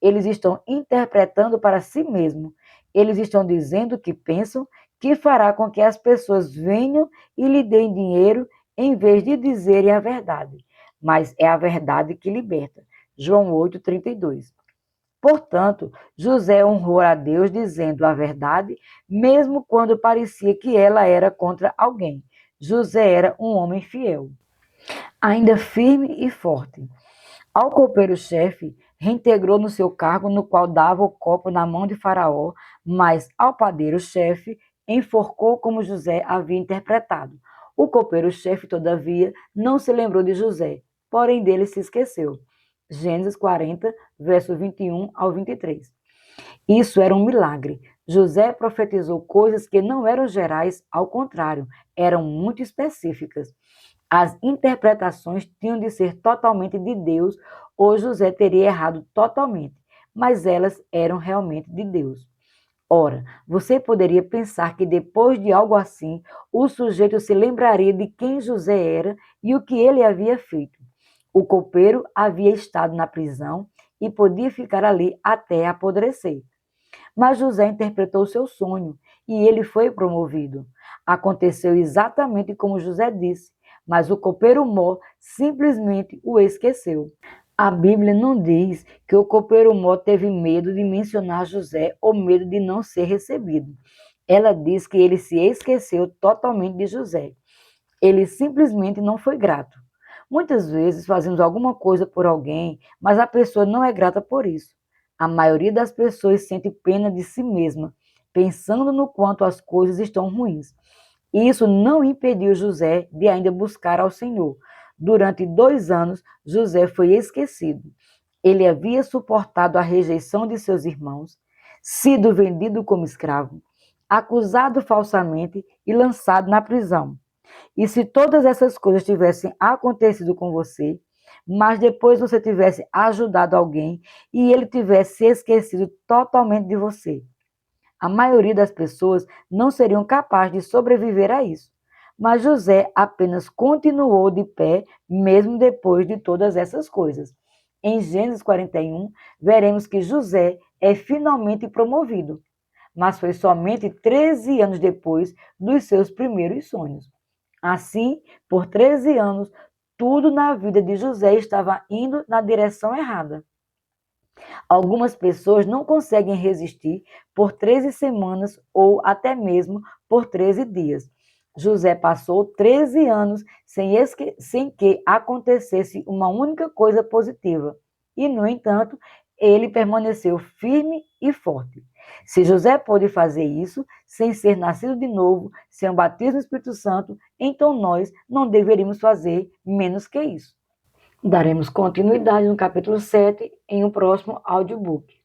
Eles estão interpretando para si mesmos. Eles estão dizendo o que pensam, que fará com que as pessoas venham e lhe deem dinheiro em vez de dizerem a verdade. Mas é a verdade que liberta. João 8:32. Portanto, José honrou a Deus dizendo a verdade, mesmo quando parecia que ela era contra alguém. José era um homem fiel, ainda firme e forte. Ao copeiro-chefe, reintegrou no seu cargo, no qual dava o copo na mão de Faraó, mas ao padeiro-chefe, enforcou como José havia interpretado. O copeiro-chefe, todavia, não se lembrou de José, porém dele se esqueceu. Gênesis 40, verso 21 ao 23. Isso era um milagre. José profetizou coisas que não eram gerais, ao contrário, eram muito específicas. As interpretações tinham de ser totalmente de Deus, ou José teria errado totalmente, mas elas eram realmente de Deus. Ora, você poderia pensar que depois de algo assim, o sujeito se lembraria de quem José era e o que ele havia feito. O copeiro havia estado na prisão e podia ficar ali até apodrecer. Mas José interpretou seu sonho e ele foi promovido. Aconteceu exatamente como José disse, mas o copeiro Mó simplesmente o esqueceu. A Bíblia não diz que o copeiro Mó teve medo de mencionar José ou medo de não ser recebido. Ela diz que ele se esqueceu totalmente de José. Ele simplesmente não foi grato. Muitas vezes fazemos alguma coisa por alguém, mas a pessoa não é grata por isso. A maioria das pessoas sente pena de si mesma, pensando no quanto as coisas estão ruins. Isso não impediu José de ainda buscar ao Senhor. Durante 2 anos, José foi esquecido. Ele havia suportado a rejeição de seus irmãos, sido vendido como escravo, acusado falsamente e lançado na prisão. E se todas essas coisas tivessem acontecido com você, mas depois você tivesse ajudado alguém e ele tivesse se esquecido totalmente de você, a maioria das pessoas não seriam capazes de sobreviver a isso. Mas José apenas continuou de pé, mesmo depois de todas essas coisas. Em Gênesis 41, veremos que José é finalmente promovido, mas foi somente 13 anos depois dos seus primeiros sonhos. Assim, por 13 anos, tudo na vida de José estava indo na direção errada. Algumas pessoas não conseguem resistir por 13 semanas ou até mesmo por 13 dias. José passou 13 anos sem que acontecesse uma única coisa positiva. E, no entanto, ele permaneceu firme e forte. Se José pôde fazer isso sem ser nascido de novo, sem o batismo do Espírito Santo, então nós não deveríamos fazer menos que isso. Daremos continuidade no capítulo 7 em um próximo audiobook.